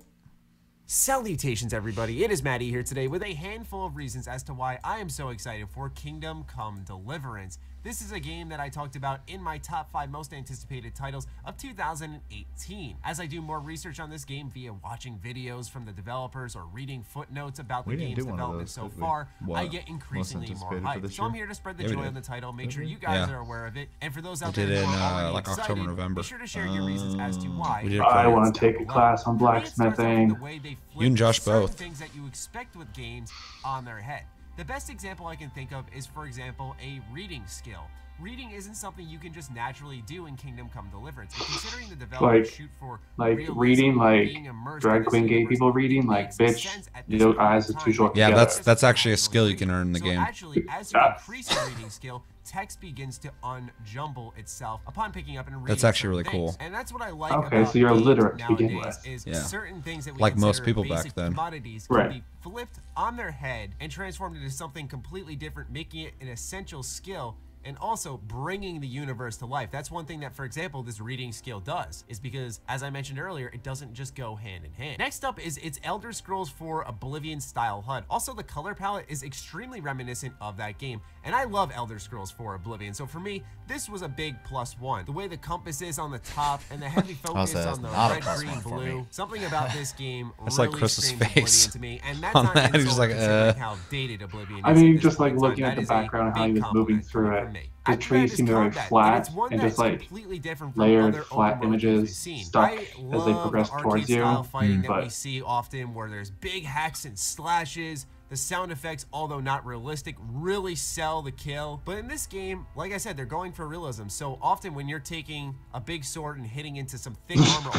Salutations, everybody. It is Maddie here today with a handful of reasons as to why I am so excited for Kingdom Come Deliverance. This is a game that I talked about in my top 5 most anticipated titles of 2018. As I do more research on this game via watching videos from the developers or reading footnotes about the game's development so far, I get increasingly more hype. So I'm here to spread the joy on the title, make sure you guys are aware of it, and for those out there who are already like excited, October, November. be sure to share your reasons as to why. I want to take a class on blacksmithing. You and Josh both. Things that you expect with games on their head. The best example I can think of is, for example, a reading skill. Reading isn't something you can just naturally do in Kingdom Come Deliverance. And considering the developers shoot for reading, like drag queen gay people reading, like bitch, your eyes are too short. Yeah, that's actually a skill you can earn in the game. Actually, as you increase your reading skill, text begins to unjumble itself upon picking up and reading. That's actually really cool. And that's what I like. Okay, so you're illiterate to begin with. Yeah. Certain things that we like most people back then. Commodities can be flipped on their head and transformed into something completely different, making it an essential skill and also bringing the universe to life. That's one thing that, for example, this reading skill does, is because, as I mentioned earlier, it doesn't just go hand in hand. Next up is its Elder Scrolls 4 Oblivion style HUD. Also, the color palette is extremely reminiscent of that game, and I love Elder Scrolls 4 Oblivion, so for me, this was a big +1. The way the compass is on the top and the heavy focus on the red, green, blue. Something about this game that's really like Chris's screams face Oblivion to me, and that's on not that. He's like, how dated Oblivion is. I mean, just like looking at the background and how he was moving through it. The trees seem very flat and just like layered flat images stuck as they progress towards you. Fighting that we see often where there's big hacks and slashes. The sound effects, although not realistic, really sell the kill. But in this game, like I said, they're going for realism. So often when you're taking a big sword and hitting into some thick armor,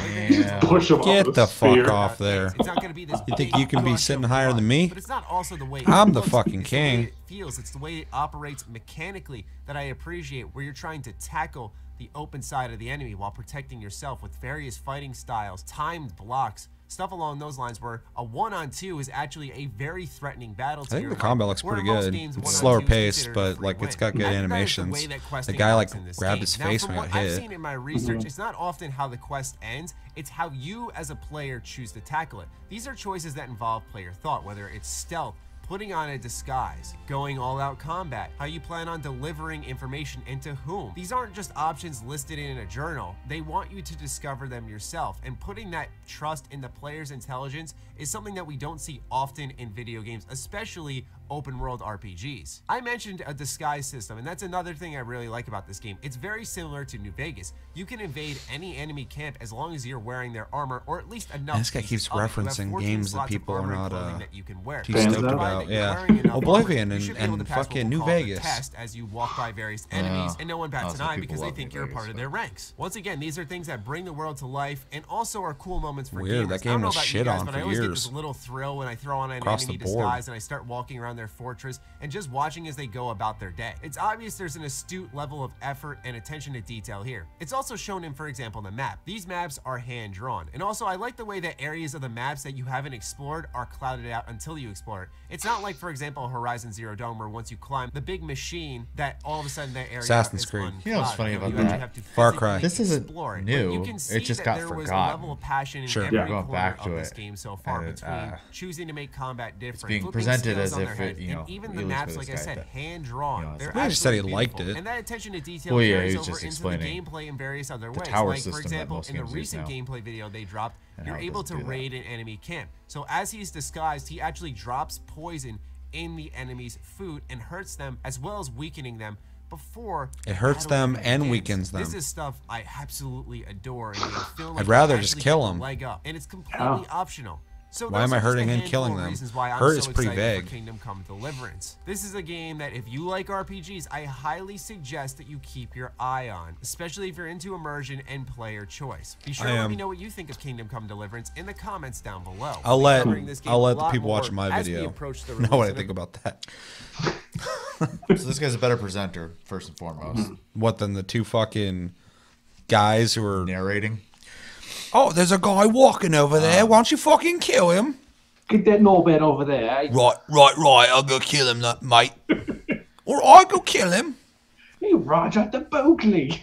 get the fuck off there. It's not going to be this. You think you can be sitting higher than me? But it's not also the way I'm the fucking king. It's the way it operates mechanically that I appreciate, where you're trying to tackle the open side of the enemy while protecting yourself with various fighting styles, timed blocks, stuff along those lines, where a 1-on-2 is actually a very threatening battle. I think the combat looks pretty good. It's slower paced, but like it's got good animations. The guy like grabbed his face when he got hit. I've seen in my research, it's not often how the quest ends, it's how you as a player choose to tackle it. These are choices that involve player thought, whether it's stealth, putting on a disguise, going all out combat, how you plan on delivering information and to whom. These aren't just options listed in a journal. They want you to discover them yourself, and putting that trust in the player's intelligence is something that we don't see often in video games, especially open world RPGs. I mentioned a disguise system, and that's another thing I really like about this game. It's very similar to New Vegas. You can invade any enemy camp as long as you're wearing their armor, or at least enough. And this guy keeps referencing games that people are not too Fans stoked of? about. Yeah, Oblivion and fucking New Vegas. Test as you walk by various enemies, and no one bats an some eye people because they love think New you're a part Vegas, of their ranks. Once again, these are things that bring the world to life and also are cool moments for Weird, gamers. that game I don't know was about you shit guys, on but for I always get years. this little thrill when I throw on an Across enemy the board. disguise and I start walking around their fortress and just watching as they go about their day. It's obvious there's an astute level of effort and attention to detail here. It's also shown in, for example, the map. These maps are hand-drawn. And also, I like the way that areas of the maps that you haven't explored are clouded out until you explore it. It's not like, for example, Horizon Zero Dawn, where once you climb the big machine, that all of a sudden that area Assassin's is Creed. You know what's funny unclouded. about You that? have to Far physically Cry. This isn't explore it. new. But you can It see just that got there was a forgotten. level of passion in Sure. every Yeah. Going corner back of to this it. game so far, And, between choosing to make combat different, being flipping presented skills as on if their it, head, you know, and even the really maps, was like I this guy said, that- hand-drawn. you know, They're He just said he absolutely liked beautiful. it. And that attention to detail Well, yeah, carries he's over just into explaining the gameplay in various other ways. tower Like, for system that example, most in the games use recent now. gameplay video they dropped, And you're how it able to doesn't do that. raid an enemy camp. So as he's disguised, he actually drops poison in the enemy's food and hurts them, as well as weakening them before It hurts battle them even and begins. weakens them. This is stuff I absolutely adore, and I feel like I'd rather you just actually kill get the him. leg up, and it's completely optional. So Why those am I are just a hurting and handful killing of them? reasons why I'm Hurt so is pretty excited vague. for Kingdom Come Deliverance. This is a game that if you like RPGs, I highly suggest that you keep your eye on, especially if you're into immersion and player choice. Be sure I to let am. me know what you think of Kingdom Come Deliverance in the comments down below. I'll We'll be let covering this game I'll a let the lot people more watching my as we video approach the know what I release of think it. about that. So this guy's a better presenter, first and foremost. What than the two fucking guys who are? Narrating. Oh, there's a guy walking over there. Why don't you fucking kill him? Get that Norbert over there. Right. I'll go kill him, mate. Or I'll go kill him. Hey, Roger the Boatley.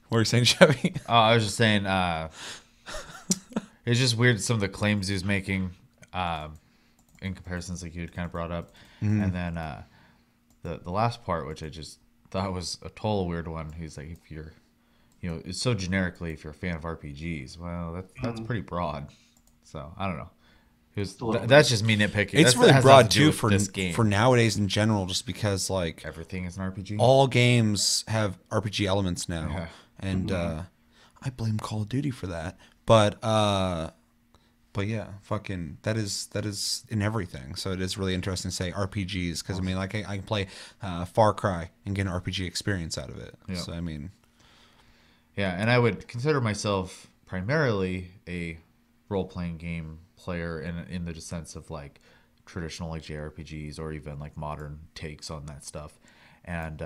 What are you saying, Chevy? I was just saying, it's just weird some of the claims he was making in comparisons, like you had kind of brought up. And then the last part, which I just thought was a total weird one. He's like, if you're, you know, it's so generically, if you're a fan of RPGs, well, that's pretty broad. So I don't know. That's just me nitpicking. It's That really has broad nothing to do too with this game. for nowadays in general, just because like Everything is an RPG. all games have RPG elements now, Yeah. and I blame Call of Duty for that. But yeah, fucking that is in everything. So it is really interesting to say RPGs because I mean, like I can play Far Cry and get an RPG experience out of it. Yeah. So I mean, Yeah, and I would consider myself primarily a role-playing game player in the sense of like traditional like JRPGs or even like modern takes on that stuff, and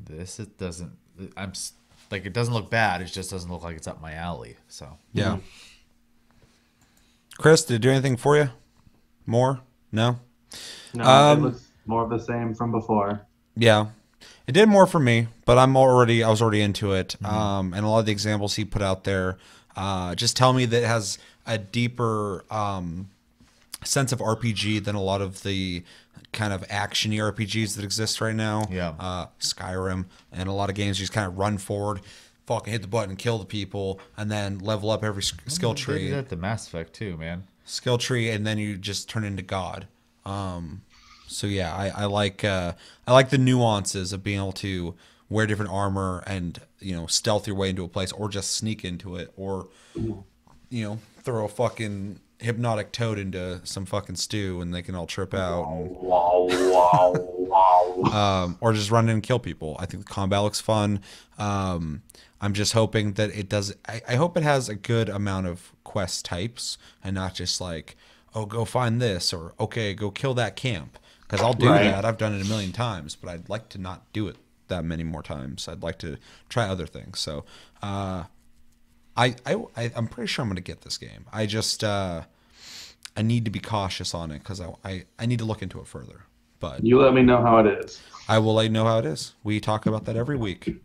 this it doesn't. It doesn't look bad. It just doesn't look like it's up my alley. So yeah. Chris, did it do anything for you? More? No. No, it looks more of the same from before. Yeah, it did more for me, but I was already into it. And a lot of the examples he put out there just tell me that it has a deeper sense of RPG than a lot of the kind of action-y RPGs that exist right now. Yeah. Skyrim and a lot of games you just kind of run forward, fucking hit the button, kill the people, and then level up every skill They tree. did that to Mass Effect too, man. Skill tree, and then you just turn into God. So yeah, I like the nuances of being able to wear different armor and stealth your way into a place, or just sneak into it, or throw a fucking hypnotic toad into some fucking stew and they can all trip out. Or just run in and kill people. I think the combat looks fun. I'm just hoping that it does. I hope it has a good amount of quest types and not just like, oh, go find this, or okay, go kill that camp. Because I'll do that. I've done it a million times, but I'd like to not do it that many more times. I'd like to try other things. So I'm pretty sure I'm going to get this game. I just I need to be cautious on it because I need to look into it further. But You let me know how it is. I will let you know how it is. We talk about that every week.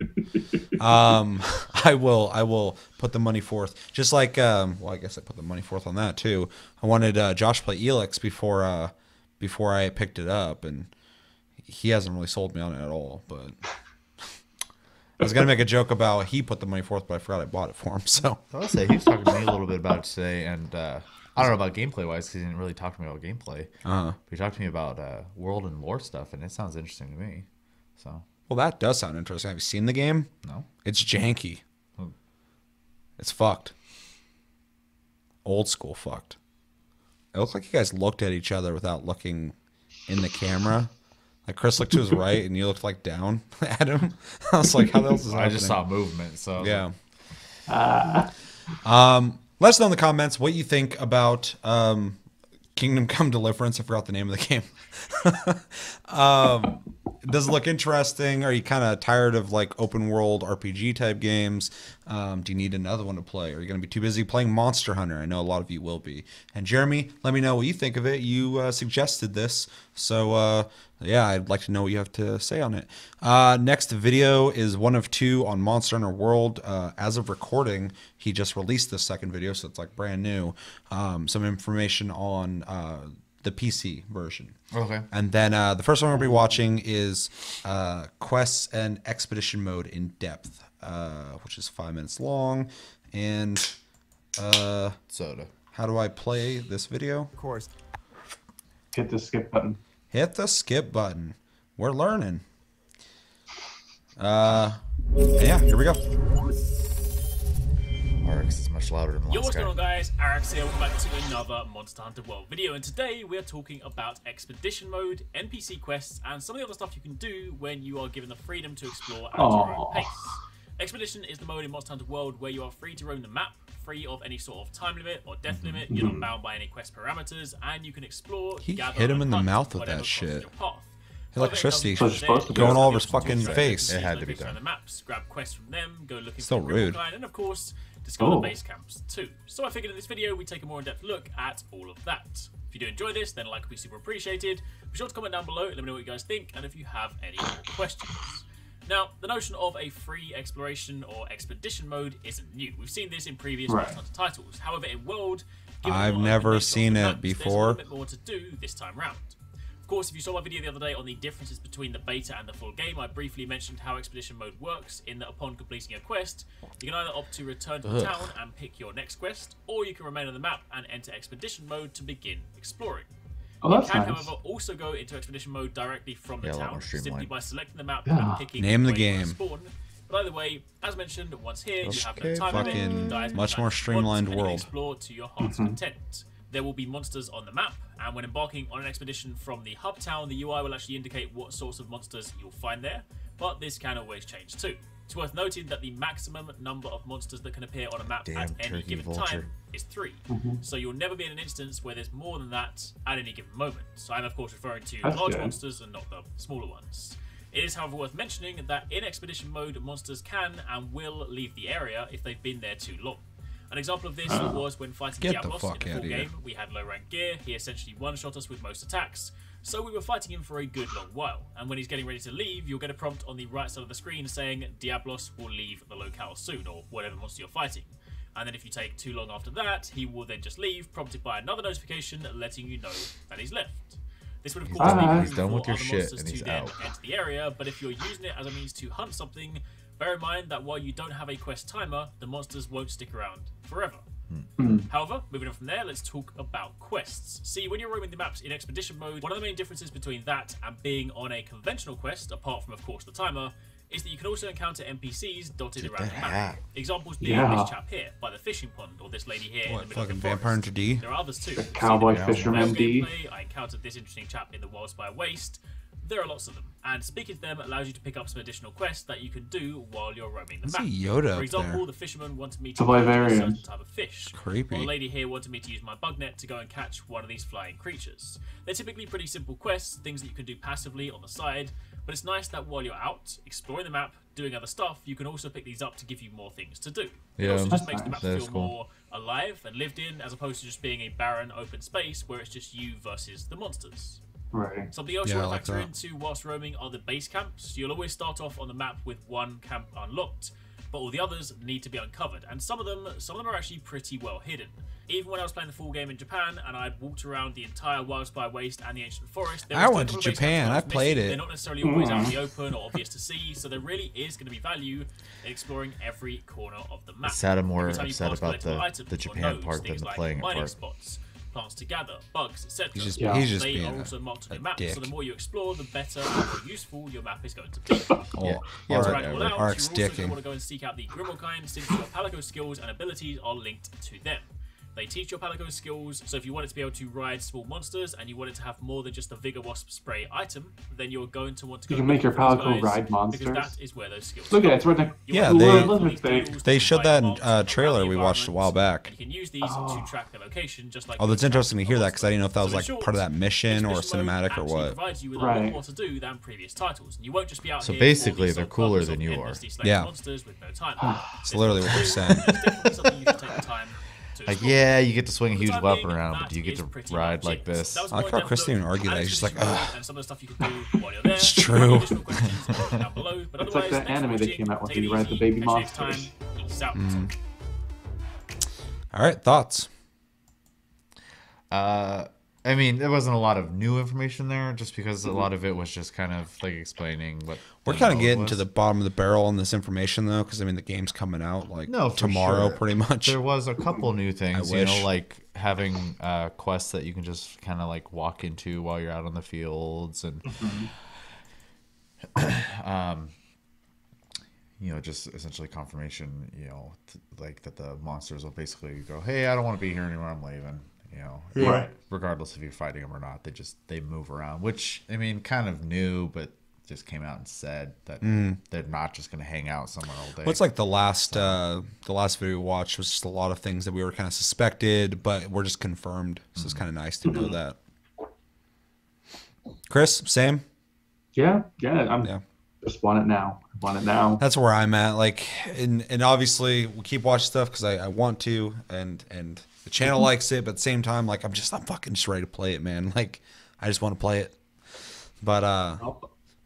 I will put the money forth. Just like, well, I guess I put the money forth on that too. I wanted Josh to play Elix before I picked it up, and he hasn't really sold me on it at all. But I was gonna make a joke about he put the money forth, but I forgot I bought it for him. So I will say he was talking to me a little bit about it today, and I don't know about gameplay wise because he didn't really talk to me about gameplay. But he talked to me about world and lore stuff, and it sounds interesting to me. So. Well, that does sound interesting. Have you seen the game? No. It's janky. It's fucked. Old school fucked. It looked like you guys looked at each other without looking in the camera. Like Chris looked to his right and you looked like down at him. I was like, how else is happening? I just saw movement, so yeah. Let us know in the comments what you think about Kingdom Come Deliverance. I forgot the name of the game. Does it look interesting? Are you kind of tired of like open world RPG type games? Do you need another one to play? Are you going to be too busy playing Monster Hunter? I know a lot of you will be. And Jeremy, let me know what you think of it. You suggested this. So yeah, I'd like to know what you have to say on it. Next video is one of two on Monster Hunter World. As of recording, he just released the second video, so it's like brand new. Some information on the PC version. Okay. And then the first one we'll be watching is Quests and Expedition Mode in Depth, which is 5 minutes long. And soda. how do I play this video? Of course. Hit the skip button. Hit the skip button. We're learning. Yeah, here we go. RX is much louder than the Yo, last what's guy. going on, guys? RX here. Welcome back to another Monster Hunter World video, and today we are talking about Expedition Mode, NPC quests, and some of the other stuff you can do when you are given the freedom to explore at your own pace. Expedition is the mode in Monster Hunter World where you are free to roam the map, free of any sort of time limit or death limit. You're not bound by any quest parameters, and you can explore. He gather, hit him and in the hunt mouth with whatever that crosses shit. your path. Electricity supposed to going all over his There's options fucking to face. It had to be locations around done. the maps, grab quests from them, go looking Still for the Grimmel rude. Guide, and of course, discover base camps too. So I figured in this video we take a more in-depth look at all of that. If you do enjoy this, then a like would be super appreciated. Be sure to comment down below, let me know what you guys think, and if you have any more questions. Now, the notion of a free exploration or expedition mode isn't new. We've seen this in previous Monster Hunter titles. However, in World, given I've the never openness of seen the it maps, there's a before. little bit more to do this time round. Of course, if you saw my video the other day on the differences between the beta and the full game, I briefly mentioned how expedition mode works in that upon completing a quest, you can either opt to return to the town and pick your next quest, or you can remain on the map and enter expedition mode to begin exploring. Oh, You that's can, nice. however, also go into expedition mode directly from the Yeah, a lot town, more simply streamlined. by selecting the map Yeah. and picking Name the where you wanna game. spawn. But either way, as mentioned, once here, you have no Okay, time limit, you fucking can die as much many more times as you want, streamlined and you can world. explore to your heart's content. There will be monsters on the map, and when embarking on an expedition from the hub town, the UI will actually indicate what sorts of monsters you'll find there, but this can always change too. It's worth noting that the maximum number of monsters that can appear on a map Damn at any turkey given vulture. time is 3. So you'll never be in an instance where there's more than that at any given moment. So I'm of course referring to That's large good. monsters and not the smaller ones. It is however worth mentioning that in expedition mode, monsters can and will leave the area if they've been there too long. An example of this was when fighting Get the Diablos fuck in the outta full here. game. We had low rank gear, he essentially one-shot us with most attacks, so we were fighting him for a good long while, and when he's getting ready to leave, you'll get a prompt on the right side of the screen saying Diablos will leave the locale soon, or whatever monster you're fighting. And then if you take too long after that, he will then just leave, prompted by another notification letting you know that he's left. This would of course leave room He's done for with your other shit monsters and to he's then out. enter the area, but if you're using it as a means to hunt something, bear in mind that while you don't have a quest timer, the monsters won't stick around forever. However, moving on from there, let's talk about quests. See, when you're roaming the maps in expedition mode, one of the main differences between that and being on a conventional quest, apart from of course the timer, is that you can also encounter NPCs dotted around the map. hat. Examples being this chap here, by the fishing pond, or this lady here in the What, middle of the fucking forest. Vampire Hunter D? There are others too. We've seen Cowboy them in Fisherman D. gameplay. I encountered this interesting chap in the Wildspire Waste. There are lots of them, and speaking to them allows you to pick up some additional quests that you can do while you're roaming the I map. see Yoda For up example, there. the fisherman wanted me to The catch a Vivarium. certain type of fish. Creepy. While the lady here wanted me to use my bug net to go and catch one of these flying creatures. They're typically pretty simple quests, things that you can do passively on the side, but it's nice that while you're out, exploring the map, doing other stuff, you can also pick these up to give you more things to do. It Yeah, also just that's makes the map nice. That's feel cool. more alive and lived in, as opposed to just being a barren open space where it's just you versus the monsters. Right. Something else Yeah, you I want like to factor that. into whilst roaming are the base camps. You'll always start off on the map with one camp unlocked, but all the others need to be uncovered, and some of them are actually pretty well hidden. Even when I was playing the full game in Japan and I'd walked around the entire Wildspire Waste and the Ancient Forest, there I was went still to a couple of base camps Japan. that I I was played missing. it. They're not necessarily always out in the open or obvious to see, so there really is going to be value in exploring every corner of the map. Sad I'm more Every time you upset pass about collectible the items or Japan nodes, part than things the like playing it mining part. spots, plants to gather, bugs, etc. He's just They being are also marked on a your map, dick. so the more you explore, the better and more useful your map is going to be. Yeah. Yeah, to Arc- round it all out, Arc's you're also going dicking. to want to go and seek out the Grimmel kind, since your Palico skills and abilities are linked to them. They teach your Palico skills, so if you want it to be able to ride small monsters and you want it to have more than just a Vigor Wasp spray item, then you're going to want to go. You can make your looking for those Palico guys, ride monsters. because that is where those skills Look at come it, it's right there. Yeah, from. they- Look at these They showed that in deals to trailer find we watched a while environments, back. and you can use these to track their location, just like. Oh, that's you track interesting to a hear that because I didn't know if that was monster. like So in part of that short, mission or a this mode cinematic or actually what. provides you with a lot Right. more to do than previous titles, and you won't just be out So here basically, with all they're these cooler bugs than of you are. endlessly slaying Yeah. monsters with no time. It's literally what they're saying. It's definitely something you should take the time to Like, explore. yeah, you get to swing a For the huge time weapon being, around, that but do you get is to pretty ride much like it. this? That was I like more how in-depth Chris didn't look argue at that. the He's just like, traditional ugh. and some of the stuff you can do while you're there. It's If you have true. additional questions, comment down below. But It's like otherwise, that thanks for anime they watching. came out with Take where it you ride the easy. baby Catch you next monsters. time. Peace out. All right, thoughts? I mean, there wasn't a lot of new information there, just because a lot of it was just kind of like explaining what. We're the kind of mode getting was. to the bottom of the barrel on this information though, because I mean the game's coming out like No, for tomorrow, sure. pretty much. There was a couple new things, I you know, wish. like having quests that you can just kind of like walk into while you're out on the fields, and you know, just essentially confirmation, you know, like that the monsters will basically go, "Hey, I don't want to be here anymore. I'm leaving." You know, Right. regardless if you're fighting them or not, they move around, which I mean, kind of new, but just came out and said that they're not just going to hang out somewhere all day. Well, it's like the last video we watched was just a lot of things that we were kind of suspected, but were just confirmed. So it's kind of nice to know that. Chris, same. Yeah, I'm Yeah. just want it now. Want it now. That's where I'm at. Like, and obviously we keep watching stuff because I want to, and the channel likes it, but at the same time, like I'm fucking just ready to play it, man. Like, I just want to play it. But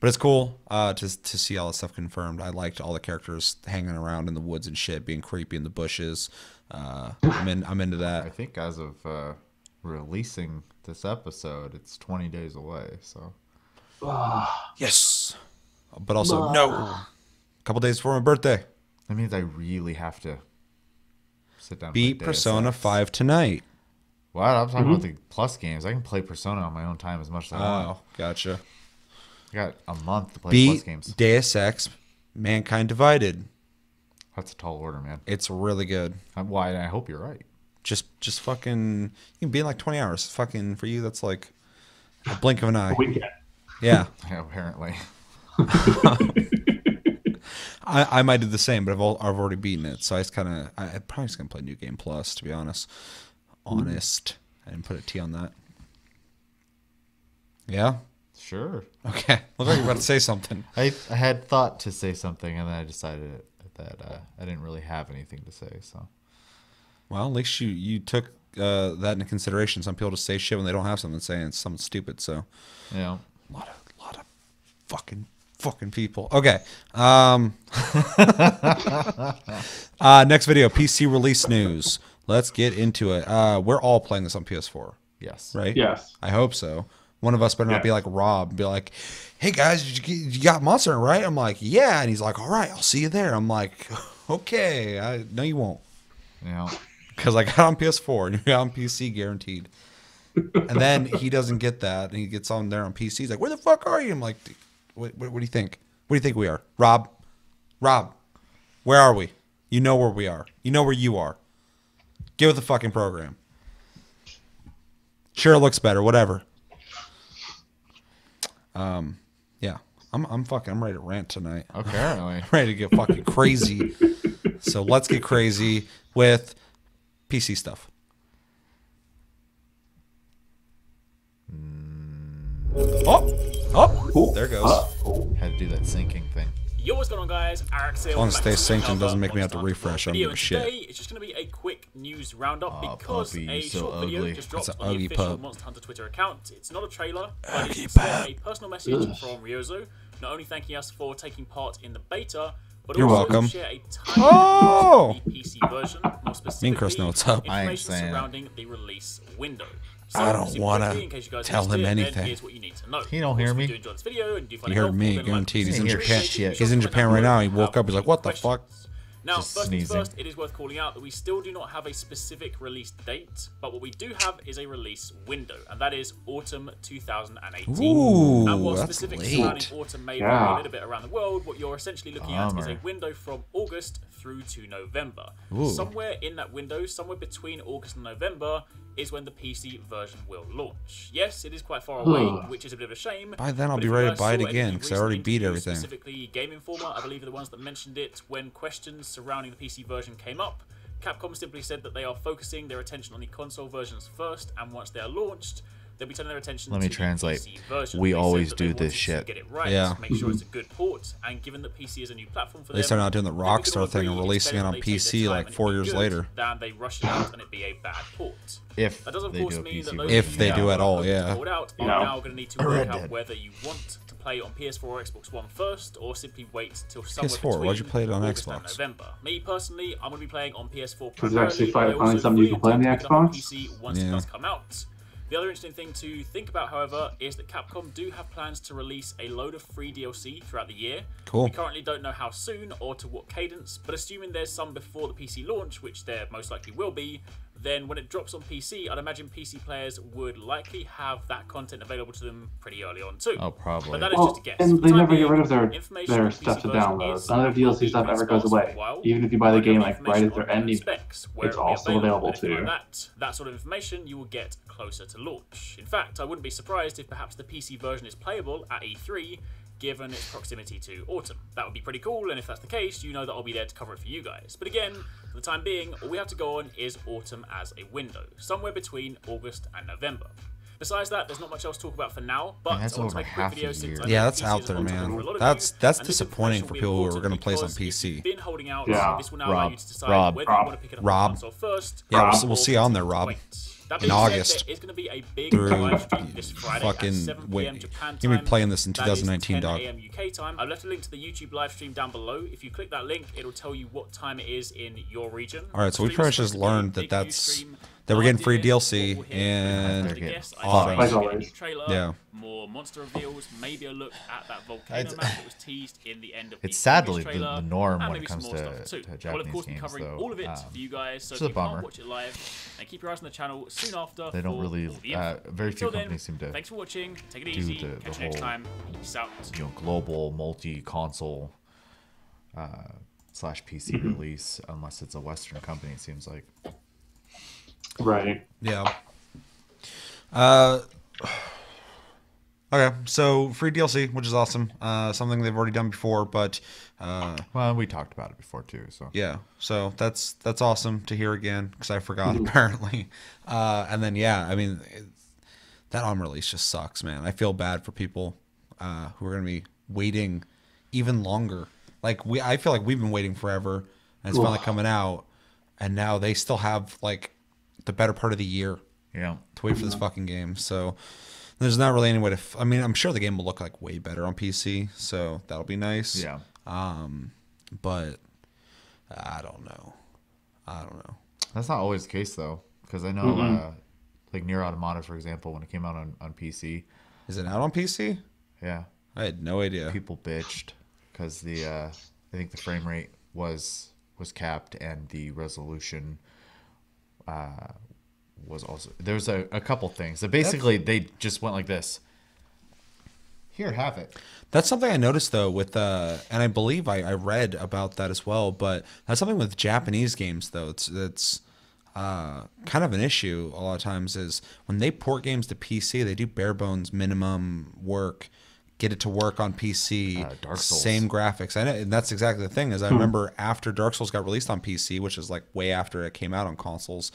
it's cool to see all that stuff confirmed. I liked all the characters hanging around in the woods and shit, being creepy in the bushes. I'm into I that. think as of releasing this episode, it's 20 days away. So Yes, but also no. A couple days before my birthday. that means I really have to sit down. and Beat play Deus Persona Ex. 5 tonight. What? I'm talking about the Plus games. I can play Persona on my own time as much as I want. Oh, gotcha. I got a month to play Plus Beat games. Deus Ex, Mankind Divided. That's a tall order, man. It's really good. Why? I hope you're right. Just fucking, you can be in like 20 hours. Fucking for you, that's like a blink of an eye. Weekend. Yeah, Yeah, apparently. I might do the same, but I've already beaten it, so I probably just gonna play New Game Plus, to be honest. I didn't put a T on that. Yeah. Sure. Okay. Look like you're about to say something. I had thought to say something, and then I decided that I didn't really have anything to say. So Well, at least you took that into consideration. Some people just say shit when they don't have something to say, and it's something stupid. So yeah. a lot of fucking people. Okay. Next video, PC release news. Let's get into it. We're all playing this on PS4, Yes. right? Yes. I hope so. One of us better not be like Rob and be like, "Hey guys, you got Monster Hunter, right?" I'm like, "Yeah," and he's like, "All right, I'll see you there." I'm like, "Okay, no, you won't," Yeah. because I got on PS4 and you got on PC guaranteed. And then he doesn't get that, and he gets on there on PC. He's like, "Where the fuck are you?" I'm like, "What do you think? What do you think we are, Rob? Where are we? You know where we are. You know where you are. Get with the fucking program. Sure, it looks better. Whatever." Yeah, I'm ready to rant tonight. Apparently. I'm ready to get fucking crazy. So let's get crazy with PC stuff. Oh, there it goes. Had to do that syncing thing. Yo, what's going on, guys? As long as it stays synced and doesn't make me have to refresh, I don't give a shit. Today, it's just going to be a quick news roundup because puppy, a so short video ugly. just dropped That's an on the ugly official pup. Monster Hunter Twitter account. It's not a trailer, but it's Ugly instead pup. a personal message from Ryozo, not only thanking us for taking part in the beta, but You're also welcome. to share a tiny Oh! of the PC version, more specifically, Me and Chris know what's up. I ain't information saying. surrounding the release window. So, I don't super wanna quickly, in case you guys tell missed him it, then anything. here's what you need to know. He don't Of course, hear if me. you do enjoy this video and do find You it heard helpful, me, then guaranteed. He's He in hears Japan. shit. He's in Japan right now. He woke up. He's like, "What the fuck?" Now, Just first things sneezing. first, it is worth calling out that we still do not have a specific release date, but what we do have is a release window, and that is autumn 2018. Ooh, and while that's specifics late. surrounding autumn may vary a little bit around the world, what you're essentially looking at is a Bummer. window from August through to November. Ooh. Somewhere in that window, somewhere between August and November, is when the PC version will launch. Yes, it is quite far away, which is a bit of a shame. By then, I'll but be if you ready to guys buy it saw any again, 'cause I already recent beat interviews, everything. Specifically, Game Informer, I believe, are the ones that mentioned it when questions surrounding the PC version came up. Capcom simply said that they are focusing their attention on the console versions first, and once they are launched, they'll be turning their attention Let me to translate. the PC version. We They said always that do they this wanted to shit. Get it right, Yeah. make sure it's a good port, and given that PC is a new platform for At least them, they're not doing the then we can all Rockstar thing and agree it's releasing it better on that they take PC their like time and 4 it be years good later. than they rush it out and it be a bad port. If That does, of they course, do a mean PC that those version. If they do at all, yeah. Out are No. now going to need to work Red out Dead. whether you want to play on PS4 or Xbox One first, or simply wait till somewhere PS4, between why'd you play it on August and Xbox? November. Me personally, I'm going to be playing on PS4 Because they're actually primarily, but I finding also something you fully can play on the intend to pick it up on Xbox? PC once it Yeah. does come out. The other interesting thing to think about, however, is that Capcom do have plans to release a load of free DLC throughout the year. Cool. We currently don't know how soon or to what cadence, but assuming there's some before the PC launch, which there most likely will be, then when it drops on PC, I'd imagine PC players would likely have that content available to them pretty early on too. Oh, probably. But that is Well, just a guess. and For the they time never get being, rid of information their on PC stuff to version download. is None of the will DLC be stuff pretty ever goes sparse for a away. while. Even if you buy the But game no like right information at their on ending, specs, where it's it will be also available anything too. like that sort of information you will get closer to launch. In fact, I wouldn't be surprised if perhaps the PC version is playable at E3, given its proximity to autumn. That would be pretty cool, and if that's the case, you know that I'll be there to cover it for you guys. But again, for the time being, all we have to go on is autumn as a window, somewhere between August and November. Besides that, there's not much else to talk about for now, but Man, that's I want to over make a quick half a video year. since I know Yeah, that's PC out is there, on top man. for a lot of That's you, and this disappointing information for will be people who are important gonna play this on because PC. if you've been holding out, Yeah. this will now allow you to decide Rob. whether you want to pick it up Rob. on console first. Yeah, or we'll see you on there, continue to Rob. wait. That In being said, August. there is going to be a big Through live stream this Friday fucking at 7 wait. p.m. Japan You'll be time. playing this in That is 2019, 10 dog. a.m. UK time. I've left a link to the YouTube live stream down below. If you click that link, it'll tell you what time it is in your region. All right, so we Stream pretty is much just supposed to be a learned that big that's news stream. that we're No getting free idea DLC what we'll hear. and They're getting Guess I autumn. suspect Like a new always. trailer, Yeah. more monster reveals, maybe a look at that volcano It's- map that was teased in the end of the It's sadly previous trailer, the norm and when it maybe some comes more stuff to too. I will Japanese of course be games, covering though, all of it for you guys, so which if is a you can't bummer. watch it live, and keep your eyes on the channel soon after. They don't for really. all the info. Very few Until then, companies seem to thanks for watching. Take it do easy. the Catch you next whole, time. Peace out. Global multi-console slash PC release unless it's a Western company. It seems like. Right. Yeah. Okay, so free DLC, which is awesome. Something they've already done before, but Well, we talked about it before too. So yeah, so that's awesome to hear again because I forgot apparently. And then yeah, I mean that on release just sucks, man. I feel bad for people who are gonna be waiting even longer. Like I feel like we've been waiting forever, and it's finally coming out, and now they still have like the better part of the year yeah. to wait for this fucking game. So there's not really any way to. I mean, I'm sure the game will look like way better on PC, so that'll be nice. Yeah. But I don't know. That's not always the case though, because I know like Nier Automata, for example, when it came out on PC, Is it out on PC? yeah, I had no idea. people bitched because the I think the frame rate was capped and the resolution was also there was a couple things. So basically, they just went like this. Here, have it. That's something I noticed though with and I believe I read about that as well. But that's something with Japanese games though. It's kind of an issue a lot of times is when they port games to PC, they do bare bones minimum work, get it to work on PC, Dark Souls. same graphics. I know, and that's exactly the thing is I remember after Dark Souls got released on PC, which is like way after it came out on consoles,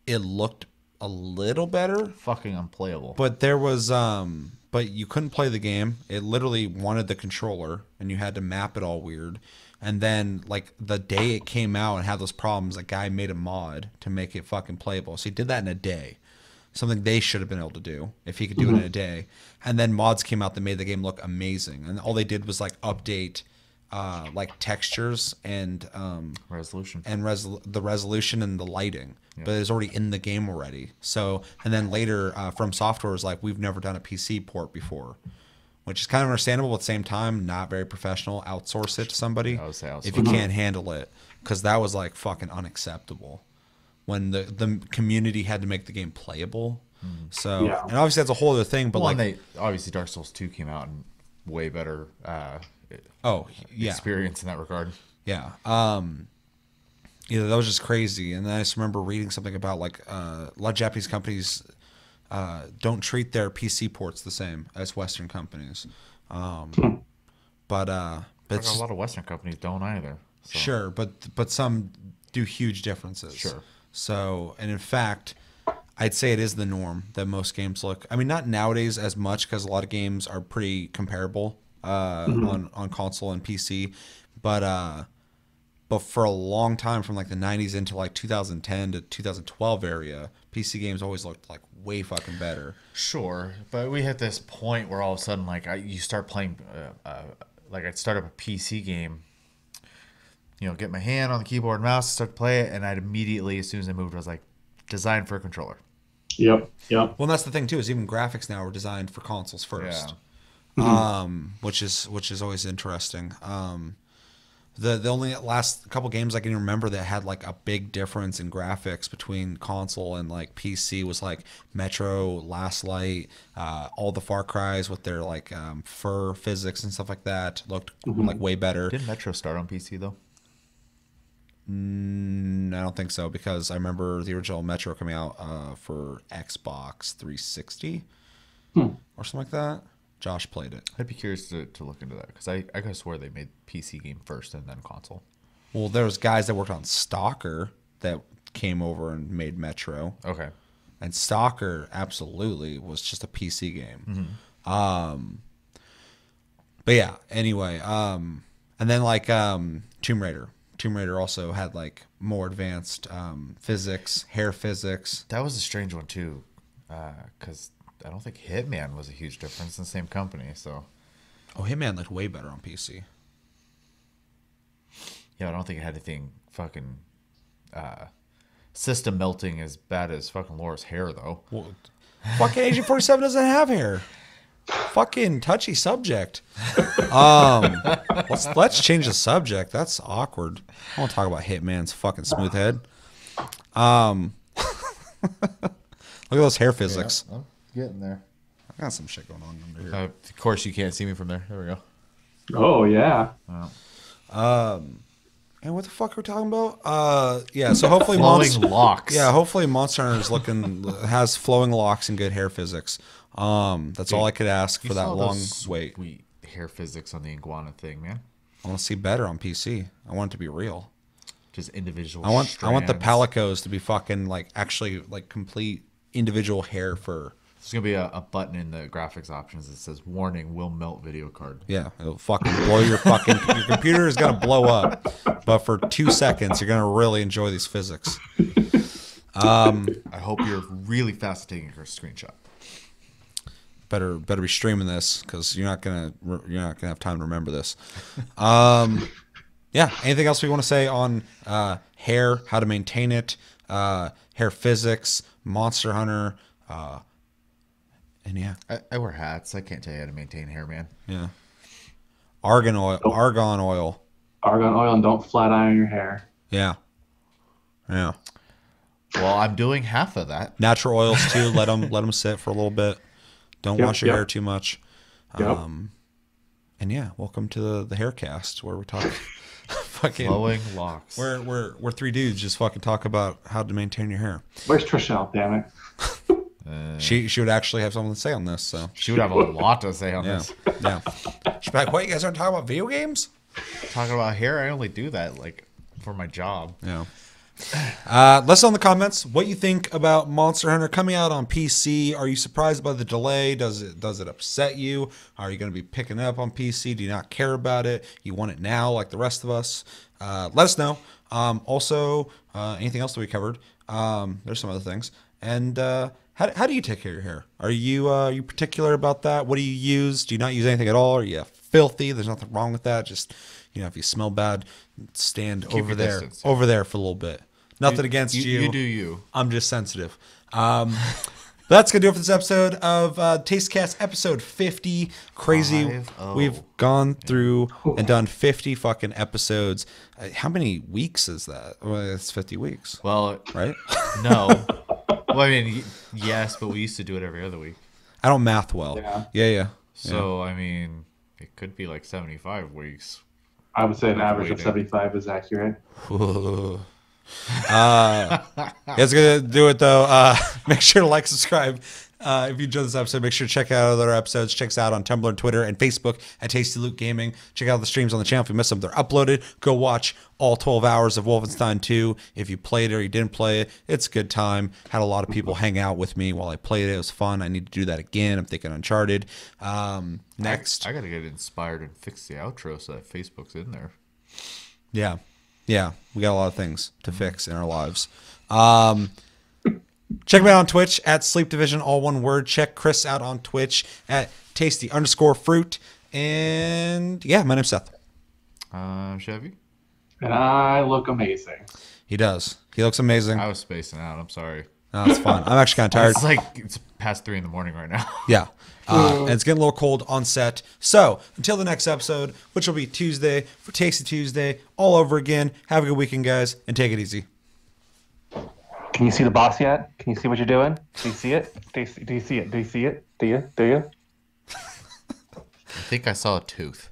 it looked a little better. Fucking unplayable. But there was but you couldn't play the game. It literally wanted the controller, and you had to map it all weird. And then, like, the day it came out and had those problems, a guy made a mod to make it fucking playable. So he did that in a day. Something they should have been able to do if he could do it in a day. And then mods came out that made the game look amazing. And all they did was, like, update, like, textures and resolution. And the resolution and the lighting. Yeah. But it was already in the game already. So, and then later, From Software was like, we've never done a PC port before. Which is kind of understandable, but at the same time, not very professional. Outsource it to somebody if you can't handle it. Because that was, like, fucking unacceptable. When the community had to make the game playable. So, and obviously that's a whole other thing. But, obviously Dark Souls 2 came out and way better experience in that regard. Yeah. That was just crazy. And then I just remember reading something about, like, a lot of Japanese companies don't treat their PC ports the same as Western companies. But a lot of Western companies don't either. So. Sure, but some do huge differences. Sure. So, and in fact, I'd say it is the norm that most games look. I mean, not nowadays as much because a lot of games are pretty comparable on console and PC, but for a long time, from like the 90s into like 2010 to 2012 area, PC games always looked like way fucking better. Sure, but we hit this point where all of a sudden, like, you start playing, like, I'd start up a PC game, get my hand on the keyboard and mouse, start to play it, and I'd immediately, as soon as I moved, I was like, designed for a controller. Yep. Well, and that's the thing too, is even graphics now are designed for consoles first. Yeah. Which is always interesting. The only last couple games I can remember that had like a big difference in graphics between console and like PC was like Metro, Last Light, all the Far Cries with their like fur physics and stuff like that looked like way better. Didn't Metro start on PC though? I don't think so, because I remember the original Metro coming out for Xbox 360 or something like that. Josh played it. I'd be curious to look into that, because I could swear they made PC game first and then console. Well, there was guys that worked on Stalker that came over and made Metro. Okay. And Stalker absolutely was just a PC game. But yeah, anyway. And then like Tomb Raider. Tomb Raider also had like more advanced physics, hair physics. That was a strange one too, because I don't think Hitman was a huge difference in the same company. So, Hitman looked way better on PC. Yeah, I don't think it had anything fucking system melting as bad as fucking Laura's hair though. Well, fucking Agent 47 doesn't have hair. Fucking touchy subject. Let's change the subject. That's awkward. I want to talk about Hitman's fucking smooth head. Look at those hair physics. Yeah, I'm getting there. I got some shit going on under here. Of course, you can't see me from there. There we go. Oh yeah. And what the fuck are we talking about? Yeah. So hopefully, locks. Yeah. Hopefully, Monster Hunter has flowing locks and good hair physics. That's all I could ask for that long wait. Sweet hair physics on the iguana thing, man. I want to see better on PC. I want it to be real. Just individual. I want the palicos to be fucking like actually like complete individual hair fur. There's gonna be a button in the graphics options that says "Warning: Will melt video card." Yeah, it'll fucking blow your computer is gonna blow up, but for 2 seconds you're gonna really enjoy these physics. I hope you're really fast at taking a screenshot. Better be streaming this, because you're not gonna have time to remember this. Yeah. Anything else we want to say on hair, how to maintain it, hair physics, Monster Hunter, and yeah. I wear hats. I can't tell you how to maintain hair, man. Yeah. Argan oil. Argan oil. Argan oil, and don't flat iron your hair. Yeah. Yeah. Well, I'm doing half of that. Natural oils too. Let them sit for a little bit. Don't wash your hair too much. And yeah, welcome to the Haircast, where we talk fucking flowing locks. We're three dudes just fucking talk about how to maintain your hair. Where's Trishelle? Damn it. She would actually have something to say on this. So she would have a lot to say on this. Yeah. She's like, "What, you guys aren't talking about video games? Talking about hair? I only do that like for my job." Yeah. Let us know in the comments what you think about Monster Hunter coming out on PC. Are you surprised by the delay? Does it upset you? Are you going to be picking it up on PC? Do you not care about it? You want it now like the rest of us? Let us know. Also, anything else that we covered? There's some other things. And how do you take care of your hair? Are you particular about that? What do you use? Do you not use anything at all? Are you filthy? There's nothing wrong with that. Just, if you smell bad, stand over there, over there for a little bit. Nothing against you. You do you. I'm just sensitive. That's going to do it for this episode of Tastecast episode 50. Crazy. 50. We've gone through and done 50 fucking episodes. How many weeks is that? Well, it's 50 weeks. Well, right? No. Well, I mean, yes, but we used to do it every other week. I don't math well. Yeah. So, I mean, it could be like 75 weeks. I would say an average of 75 is accurate. It's gonna do it though. Make sure to like, subscribe. If you enjoyed this episode, make sure to check out other episodes. Check us out on Tumblr and Twitter and Facebook at Tasty Loot Gaming. Check out the streams on the channel. If you missed them, they're uploaded. Go watch all 12 hours of Wolfenstein 2. If you played it or you didn't play it, it's a good time. Had a lot of people hang out with me while I played it. It was fun. I need to do that again. I'm thinking Uncharted. Next. I got to get inspired and fix the outro so that Facebook's in there. Yeah. We got a lot of things to fix in our lives. Check me out on Twitch at Sleep Division, all one word. Check Chris out on Twitch at tasty_fruit. And yeah, my name's Seth. Chevy? And I look amazing. He does. He looks amazing. I was spacing out. I'm sorry. No, it's fine. I'm actually kind of tired. It's like it's past 3 a.m. right now. Yeah. And it's getting a little cold on set. So until the next episode, which will be Tuesday for Tasty Tuesday, all over again. Have a good weekend, guys, and take it easy. Can you see the boss yet? Can you see what you're doing? Do you see it? Do you see it? Do you see it? Do you? I think I saw a tooth.